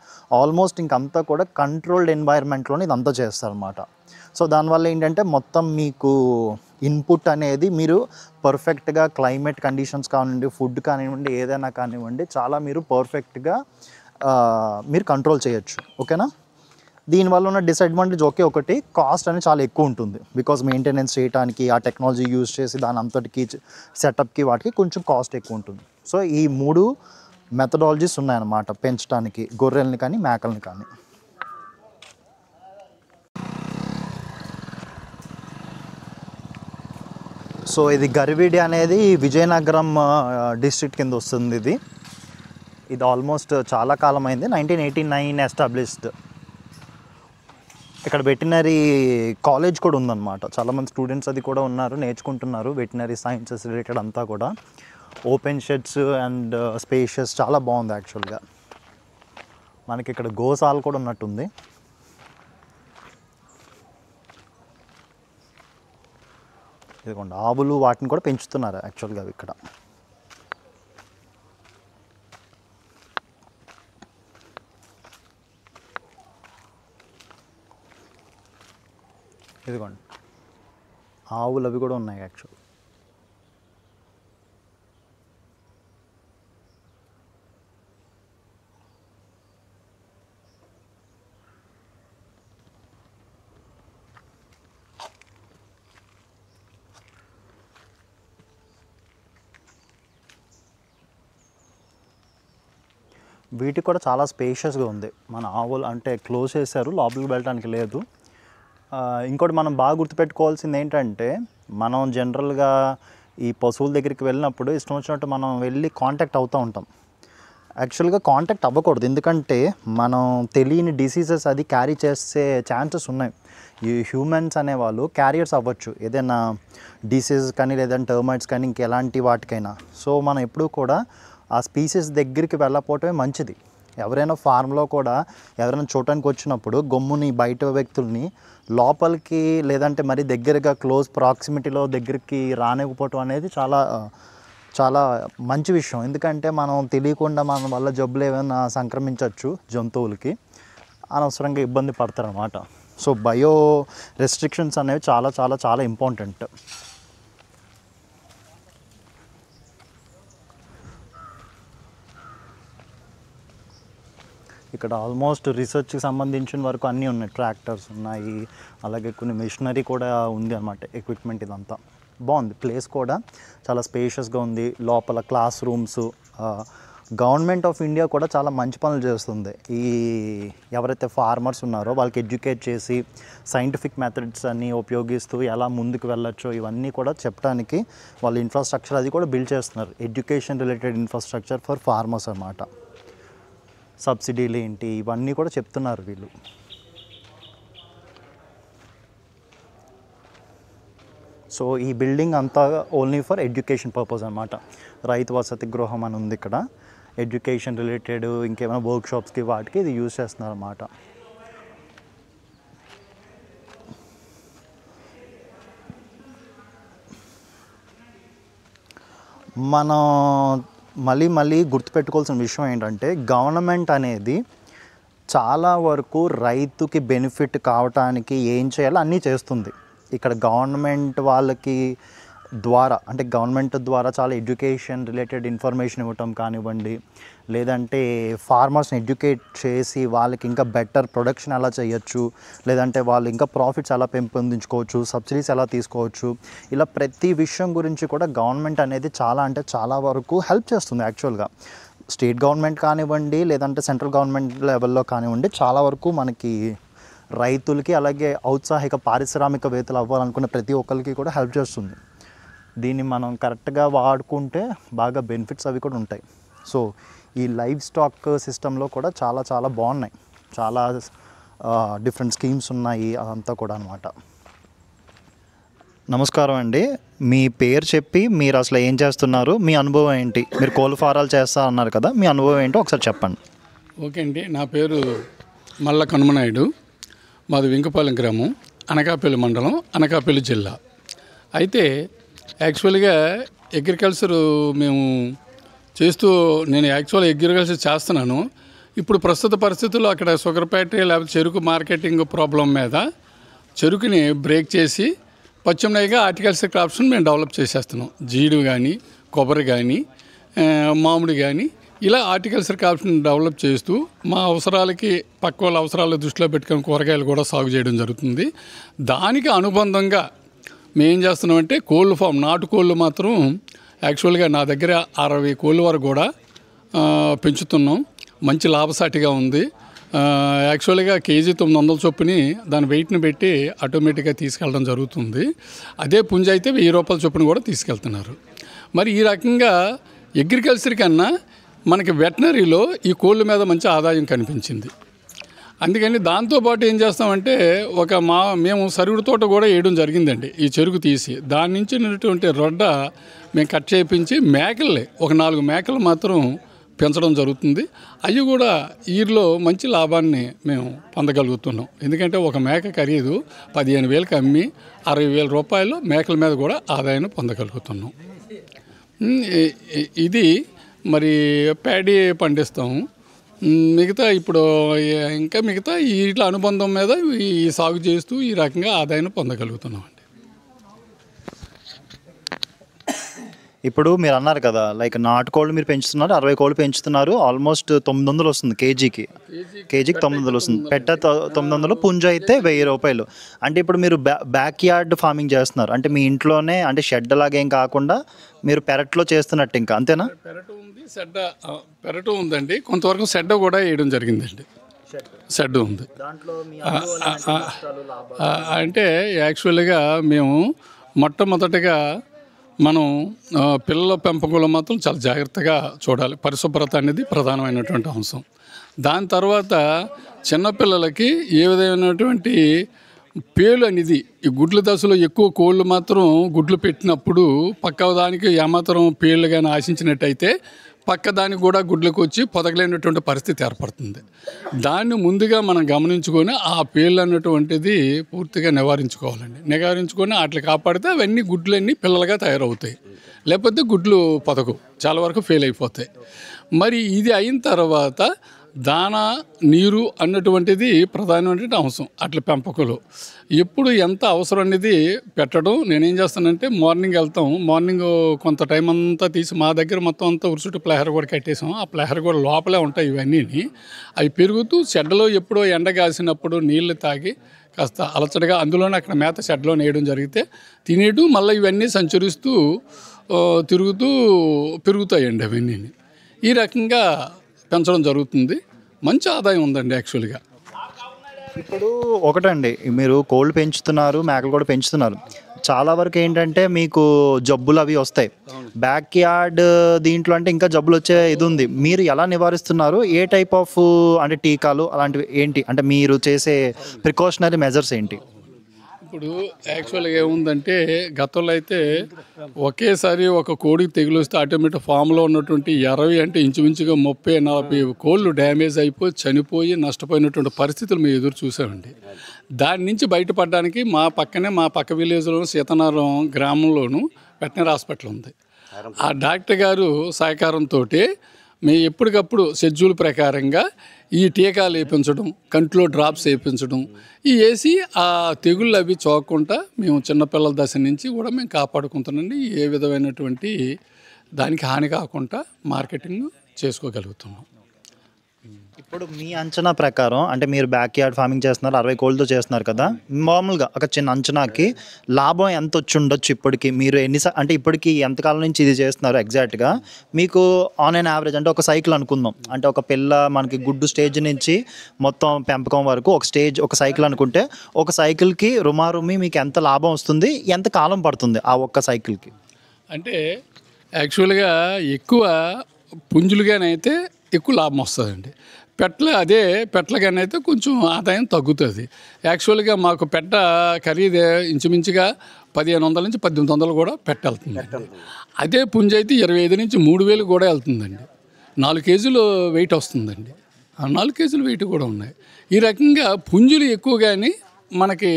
ఆల్మోస్ట్ ఇంకంతా కూడా కంట్రోల్డ్ ఎన్వైర్న్మెంట్లోనే ఇదంతా చేస్తారనమాట. సో దానివల్ల ఏంటంటే మొత్తం మీకు ఇన్పుట్ అనేది మీరు పర్ఫెక్ట్గా క్లైమేట్ కండిషన్స్ కానివ్వండి, ఫుడ్ కానివ్వండి, ఏదైనా కానివ్వండి చాలా మీరు పర్ఫెక్ట్గా మీరు కంట్రోల్ చేయొచ్చు. ఓకేనా. దీనివల్ల ఉన్న డిసడ్వాంటేజ్ ఒకే ఒకటి, కాస్ట్ అనేది చాలా ఎక్కువ ఉంటుంది. బికాజ్ మెయింటెనెన్స్ చేయడానికి ఆ టెక్నాలజీ యూజ్ చేసి దాని అంతటికి సెటప్కి వాటికి కొంచెం కాస్ట్ ఎక్కువ ఉంటుంది. సో ఈ 3 మెథడాలజీస్ ఉన్నాయన్నమాట పెంచడానికి గొర్రెల్ని కానీ మేకల్ని కానీ. సో ఇది గరివిడి అనేది విజయనగరం డిస్ట్రిక్ట్ కింద వస్తుంది. ఇది ఆల్మోస్ట్ చాలా కాలం అయింది, 1989 ఎస్టాబ్లిష్డ్. ఇక్కడ వెటనరీ కాలేజ్ కూడా ఉందన్నమాట. చాలామంది స్టూడెంట్స్ అది కూడా ఉన్నారు, నేర్చుకుంటున్నారు వెటనరీ సైన్సెస్ రిలేటెడ్ అంతా కూడా. ఓపెన్ షెడ్స్ అండ్ స్పేషియస్ చాలా బాగుంది యాక్చువల్గా. మనకి ఇక్కడ గోశాల కూడా ఉన్నట్టుంది. ఇదిగోండి ఆవులు వాటిని కూడా పెంచుతున్నారు యాక్చువల్గా ఇక్కడ. ఇదిగోండి ఆవులు అవి కూడా ఉన్నాయి యాక్చువల్. వీటికి కూడా చాలా స్పేషియస్గా ఉంది. మన ఆవులు అంటే క్లోజ్ చేశారు, లోపలికి వెళ్ళడానికి లేదు. ఇంకోటి మనం బాగా గుర్తుపెట్టుకోవాల్సింది ఏంటంటే, మనం జనరల్గా ఈ పశువుల దగ్గరికి వెళ్ళినప్పుడు ఇష్టం వచ్చినట్టు మనం వెళ్ళి కాంటాక్ట్ అవుతూ ఉంటాం. యాక్చువల్గా కాంటాక్ట్ అవ్వకూడదు, ఎందుకంటే మనం తెలియని డిసీజెస్ అది క్యారీ చేసే ఛాన్సెస్ ఉన్నాయి. ఈ హ్యూమన్స్ అనేవాళ్ళు క్యారియర్స్ అవ్వచ్చు, ఏదైనా డిసీజ్ కానీ లేదంటే టర్మైట్స్ కానీ ఇంకెలాంటి వాటికైనా. సో మనం ఎప్పుడూ కూడా ఆ స్పీసీస్ దగ్గరికి వెళ్ళకపోవటమే మంచిది. ఎవరైనా ఫార్మ్లో కూడా ఎవరైనా చూడటానికి వచ్చినప్పుడు గమ్ముని బయట వ్యక్తుల్ని లోపలికి లేదంటే మరి దగ్గరగా క్లోజ్ ప్రాక్సిమిటీలో దగ్గరికి రానివ్వకపోవటం అనేది చాలా చాలా మంచి విషయం. ఎందుకంటే మనం తెలియకుండా మన వల్ల జబ్బులు ఏమైనా సంక్రమించవచ్చు జంతువులకి, అనవసరంగా ఇబ్బంది పడతారనమాట. సో బయో రెస్ట్రిక్షన్స్ అనేవి చాలా చాలా చాలా ఇంపార్టెంట్. ఇక్కడ ఆల్మోస్ట్ రీసెర్చ్కి సంబంధించిన వరకు అన్నీ ఉన్నాయి. ట్రాక్టర్స్ ఉన్నాయి, అలాగే కొన్ని మిషనరీ కూడా ఉంది అన్నమాట, ఎక్విప్మెంట్. ఇదంతా బాగుంది. ప్లేస్ కూడా చాలా స్పేషియస్గా ఉంది. లోపల class rooms. Government of India కూడా చాలా మంచి పనులు చేస్తుంది. ఈ ఎవరైతే ఫార్మర్స్ ఉన్నారో వాళ్ళకి ఎడ్యుకేట్ చేసి సైంటిఫిక్ మెథడ్స్ అన్నీ ఉపయోగిస్తూ ఎలా ముందుకు వెళ్ళొచ్చో ఇవన్నీ కూడా చెప్పడానికి వాళ్ళ ఇన్ఫ్రాస్ట్రక్చర్ అది కూడా బిల్డ్ చేస్తున్నారు. Education related infrastructure for farmers అన్నమాట. సబ్సిడీలు ఏంటి ఇవన్నీ కూడా చెప్తున్నారు వీళ్ళు. సో ఈ బిల్డింగ్ అంతా ఓన్లీ ఫర్ ఎడ్యుకేషన్ పర్పస్ అన్నమాట. రైతు వసతి గృహం అని ఉంది ఇక్కడ. ఎడ్యుకేషన్ రిలేటెడ్ ఇంకేమైనా వర్క్షాప్స్కి వాటికి ఇది యూజ్ చేస్తున్నారు అన్నమాట. మనం మళ్ళీ గుర్తుపెట్టుకోవాల్సిన విషయం ఏంటంటే, గవర్నమెంట్ అనేది చాలా వరకు రైతుకి బెనిఫిట్ కావటానికి ఏం చేయాలో అన్నీ చేస్తుంది. ఇక్కడ గవర్నమెంట్ వాళ్ళకి ద్వారా అంటే గవర్నమెంట్ ద్వారా చాలా ఎడ్యుకేషన్ రిలేటెడ్ ఇన్ఫర్మేషన్ ఇవ్వటం కానివ్వండి, లేదంటే ఫార్మర్స్ని ఎడ్యుకేట్ చేసి వాళ్ళకి ఇంకా బెటర్ ప్రొడక్షన్ ఎలా చేయొచ్చు, లేదంటే వాళ్ళు ఇంకా ప్రాఫిట్స్ ఎలా పెంపొందించుకోవచ్చు, సబ్సిడీస్ ఎలా తీసుకోవచ్చు, ఇలా ప్రతి విషయం గురించి కూడా గవర్నమెంట్ అనేది చాలా అంటే చాలా వరకు హెల్ప్ చేస్తుంది. యాక్చువల్గా స్టేట్ గవర్నమెంట్ కానివ్వండి లేదంటే సెంట్రల్ గవర్నమెంట్ లెవెల్లో కానివ్వండి, చాలా వరకు మనకి రైతులకి అలాగే ఔత్సాహిక పారిశ్రామికవేత్తలు అవ్వాలనుకునే ప్రతి ఒక్కరికి కూడా హెల్ప్ చేస్తుంది. దీన్ని మనం కరెక్ట్గా వాడుకుంటే బాగా బెనిఫిట్స్ అవి కూడా ఉంటాయి. సో ఈ లైవ్ స్టాక్ సిస్టంలో కూడా చాలా చాలా బాగున్నాయి. చాలా డిఫరెంట్ స్కీమ్స్ ఉన్నాయి అదంతా కూడా అనమాట. నమస్కారం అండి, మీ పేరు చెప్పి మీరు అసలు ఏం చేస్తున్నారు, మీ అనుభవం ఏంటి? మీరు కోళ్ళ ఫారాలు చేస్తా అన్నారు కదా, మీ అనుభవం ఏంటో ఒకసారి చెప్పండి. ఓకే అండి, నా పేరు మల్ల కనుమనాయుడు. మాది వెంకపాలెం గ్రామం, అనకాపల్లి మండలం, అనకాపల్లి జిల్లా. అయితే యాక్చువల్గా అగ్రికల్చర్ మేము నేను యాక్చువల్ అగ్రికల్చర్ చేస్తున్నాను. ఇప్పుడు ప్రస్తుత పరిస్థితుల్లో అక్కడ షుగర్ ఫ్యాక్టరీ లేకపోతే చెరుకు మార్కెటింగ్ ప్రాబ్లం మీద చెరుకుని బ్రేక్ చేసి పచ్చిమిరపకాయ హార్టికల్చర్ క్రాప్స్ని మేము డెవలప్ చేసేస్తున్నాం. జీడి కానీ, కొబ్బరి కానీ, మామిడి కానీ, ఇలా హార్టికల్చర్ క్రాప్స్ని డెవలప్ చేస్తూ మా అవసరాలకి పక్క వాళ్ళ అవసరాలు దృష్టిలో పెట్టుకొని కూరగాయలు కూడా సాగు చేయడం జరుగుతుంది. దానికి అనుబంధంగా మేము ఏం చేస్తున్నామంటే కోళ్ళు ఫామ్, నాటుకోళ్ళు మాత్రం యాక్చువల్గా నా దగ్గర 60 కోళ్ళ వరకు కూడా పెంచుతున్నాం. మంచి లాభసాటిగా ఉంది. యాక్చువల్గా కేజీ 900 చొప్పుని దాని వెయిట్ని పెట్టి ఆటోమేటిక్గా తీసుకెళ్ళడం జరుగుతుంది. అదే పుంజ అయితే 1000 రూపాయల చొప్పున కూడా తీసుకెళ్తున్నారు. మరి ఈ రకంగా అగ్రికల్చర్ కన్నా మనకి వెటనరీలో ఈ కోళ్ళ మీద మంచి ఆదాయం కనిపించింది. అందుకని దాంతోపాటు ఏం చేస్తామంటే మేము సరుగుడు తోట కూడా వేయడం జరిగిందండి. ఈ చెరుకు తీసి దాని నుంచి ఉన్నటువంటి రొడ్డ మేము కట్ చేయించి మేకల్ని ఒక 4 మేకలు మాత్రం పెంచడం జరుగుతుంది. అవి కూడా ఈరులో మంచి లాభాన్ని మేము పొందగలుగుతున్నాం. ఎందుకంటే ఒక మేక ఖరీదు 15,000కి అమ్మి 60,000 రూపాయలు మేకల మీద కూడా ఆదాయాన్ని పొందగలుగుతున్నాం. ఇది మరి ప్యాడీ పండిస్తాము. మిగతా ఇప్పుడు ఇంకా మిగతా వీటి అనుబంధం మీద ఈ సాగు చేస్తూ ఈ రకంగా ఆదాయాన్ని పొందగలుగుతున్నాం అండి. ఇప్పుడు మీరు అన్నారు కదా, లైక్ నాటుకోళ్ళు మీరు పెంచుతున్నారు, 60 కోళ్ళు పెంచుతున్నారు, ఆల్మోస్ట్ 900 వస్తుంది కేజీకి 900 వస్తుంది. పెట్ట 900, పుంజ అయితే 1000 రూపాయలు. అంటే ఇప్పుడు మీరు బ్యాక్ యార్డ్ ఫార్మింగ్ చేస్తున్నారు అంటే మీ ఇంట్లోనే, అంటే షెడ్ లాగేం కాకుండా మీరు పెరట్లో చేస్తున్నట్టు ఇంకా, అంతేనా? పెరటు ఉందండి, కొంతవరకు షెడ్ కూడా వేయడం జరిగిందండి. షెడ్ ఉంది. అంటే యాక్చువల్గా మేము మొట్టమొదటిగా మనం పిల్లల పెంపకంలో మాత్రం చాలా జాగ్రత్తగా చూడాలి. పరిశుభ్రత అనేది ప్రధానమైనటువంటి అంశం. దాని తర్వాత చిన్నపిల్లలకి ఏ విధమైనటువంటి పేలు అనేది, ఈ గుడ్ల దశలో ఎక్కువ కోళ్ళు మాత్రం గుడ్లు పెట్టినప్పుడు పక్క దానికి ఏమాత్రం పేర్లు కానీ ఆశించినట్టయితే పక్క దానికి కూడా గుడ్లకు వచ్చి పొదగలేనటువంటి పరిస్థితి ఏర్పడుతుంది. దాన్ని ముందుగా మనం గమనించుకొని ఆ పేర్లు అన్నటువంటిది పూర్తిగా నివారించుకొని వాటిని కాపాడితే అవన్నీ గుడ్లన్నీ పిల్లలుగా తయారవుతాయి. లేకపోతే గుడ్లు పొదగవు, చాలా వరకు ఫెయిల్ అయిపోతాయి. మరి ఇది అయిన తర్వాత దానా నీరు అన్నటువంటిది ప్రధానమైనటువంటి అంశం. అట్ల పెంపకంలో ఎప్పుడు ఎంత అవసరం అనేది పెట్టడం. నేనేం చేస్తానంటే మార్నింగ్ వెళ్తాం, మార్నింగ్ కొంత టైం అంతా తీసి మా దగ్గర మొత్తం అంతా ఉరుసుటి ప్లేహర్ కూడా కట్టేసాం. ఆ ప్లేహర్ కూడా లోపలే ఉంటాయి ఇవన్నీ. అవి పెరుగుతూ షెడ్లో ఎప్పుడో ఎండ కాసినప్పుడు నీళ్లు తాగి కాస్త అలచడగా అందులోనే అక్కడ మేత షెడ్లో నేయడం జరిగితే తినేటు మళ్ళీ ఇవన్నీ సంచరిస్తూ తిరుగుతూ పెరుగుతాయండి అవన్నీ. ఈ రకంగా పెంచడం జరుగుతుంది. మంచి ఆదాయం ఉందండి యాక్చువల్గా. ఇప్పుడు ఒకటండి, మీరు కోళ్ళు పెంచుతున్నారు, మేకలు కూడా పెంచుతున్నారు. చాలా వరకు ఏంటంటే మీకు జబ్బులు అవి వస్తాయి. బ్యాక్ యార్డ్ దీంట్లో అంటే ఇంకా జబ్బులు వచ్చే ఇది ఉంది. మీరు ఎలా నివారిస్తున్నారు? ఏ టైప్ ఆఫ్ అంటే టీకాలు అలాంటివి ఏంటి, అంటే మీరు చేసే ప్రికాషనరీ మెజర్స్ ఏంటి? ఇప్పుడు యాక్చువల్గా ఏముందంటే గతంలో అయితే ఒకేసారి ఒక కోడికి తెగులు వస్తే ఆటోమేటిక్ ఫామ్లో ఉన్నటువంటి 20 అంటే ఇంచుమించుగా 30-40 కోళ్ళు డ్యామేజ్ అయిపోయి చనిపోయి నష్టపోయినటువంటి పరిస్థితులు మేము ఎదురు చూసామండి. దాని నుంచి బయటపడడానికి మా పక్క విలేజ్లోను సీతనారం గ్రామంలోను వెటనరీ హాస్పిటల్ ఉంది. ఆ డాక్టర్ గారు సహకారంతో మేము ఎప్పటికప్పుడు షెడ్యూల్ ప్రకారంగా ఈ టీకాలు వేయించడం, కంట్లో డ్రాప్స్ వేయించడం, ఈ వేసి ఆ తెగుళ్ళు అవి చూడకుండా మేము చిన్నపిల్లల దశ నుంచి కూడా మేము కాపాడుకుంటున్నాండి. ఏ విధమైనటువంటి దానికి హాని కాకుండా మార్కెటింగ్ చేసుకోగలుగుతున్నాం. ఇప్పుడు మీ అంచనా ప్రకారం, అంటే మీరు బ్యాక్ యార్డ్ ఫార్మింగ్ చేస్తున్నారు, 60 కోళ్ళతో చేస్తున్నారు కదా, మామూలుగా ఒక చిన్న అంచనాకి లాభం ఎంత వచ్చి ఉండొచ్చు ఇప్పటికి? మీరు అంటే ఇప్పటికి ఎంతకాలం నుంచి ఇది చేస్తున్నారు ఎగ్జాక్ట్గా? మీకు ఆన్ అండ్ యావరేజ్ అంటే ఒక సైకిల్ అనుకుందాం, అంటే ఒక పిల్ల మనకి గుడ్డు స్టేజ్ నుంచి మొత్తం పెంపకం వరకు ఒక సైకిల్ అనుకుంటే, ఒక సైకిల్కి రుమారుమి మీకు ఎంత లాభం వస్తుంది, ఎంత కాలం పడుతుంది ఆ ఒక్క సైకిల్కి? అంటే యాక్చువల్గా ఎక్కువ పుంజులుగానైతే ఎక్కువ లాభం వస్తుందండి. పెట్టలుగానైతే కొంచెం ఆదాయం తగ్గుతుంది. యాక్చువల్గా మాకు పెట్ట ఖరీదే ఇంచుమించుగా 1500 నుంచి 1800 కూడా వెళ్తుంది. అదే పుంజ అయితే 25 నుంచి 3000 కూడా వెళ్తుందండి. 4 కేజీలు వెయిట్ వస్తుందండి. 4 కేజీలు వెయిట్ కూడా ఉన్నాయి. ఈ రకంగా పుంజులు ఎక్కువగాని మనకి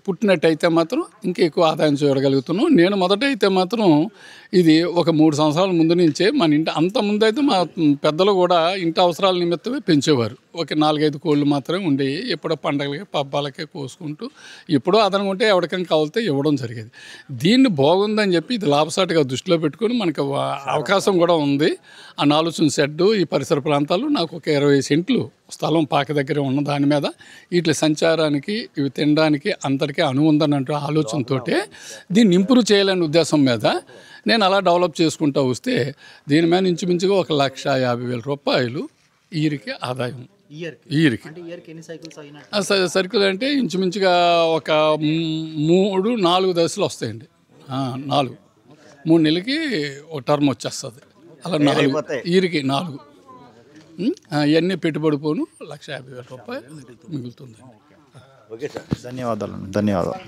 పుట్టినట్టయితే మాత్రం ఇంకా ఎక్కువ ఆదాయం చూడగలుగుతున్నాం. నేను మొదటైతే మాత్రం ఇది ఒక 3 సంవత్సరాల ముందు నుంచే మన ఇంటి, అంత ముందు అయితే మా పెద్దలు కూడా ఇంటి అవసరాల నిమిత్తమే పెంచేవారు. ఒక 4-5 కోళ్ళు మాత్రమే ఉండేవి. ఎప్పుడో పండగలకి పబ్బాలకే కోసుకుంటూ ఎప్పుడో అదనం ఉంటే ఎవరికైనా కావాలితే ఇవ్వడం జరిగేది. దీన్ని బాగుందని చెప్పి ఇది లాభసాటిగా దృష్టిలో పెట్టుకొని మనకు అవకాశం కూడా ఉంది. ఆ 4 షెడ్డు ఈ పరిసర ప్రాంతాలు నాకు ఒక 20 సెంట్లు స్థలం పాక దగ్గర ఉన్న దాని మీద వీటి సంచారానికి ఇవి తినడానికి అందరికీ అనుందన్నట్టు ఆలోచనతో దీన్ని ఇంప్రూవ్ చేయాలనే ఉద్దేశం మీద నేను అలా డెవలప్ చేసుకుంటూ వస్తే దీని మీద ఇంచుమించుగా 1,50,000 రూపాయలు ఈరికి ఆదాయం. ఈరికి సర్కిల్ అంటే ఇంచుమించుగా ఒక 3-4 దశలు వస్తాయండి. 3 నెలలకి ఒక టర్మ్ వచ్చేస్తుంది. అలా 4 ఈరికి 4 ఇవన్నీ పెట్టుబడి పోను 1,50,000 రూపాయలు మిగులుతుంది. ధన్యవాదాలు.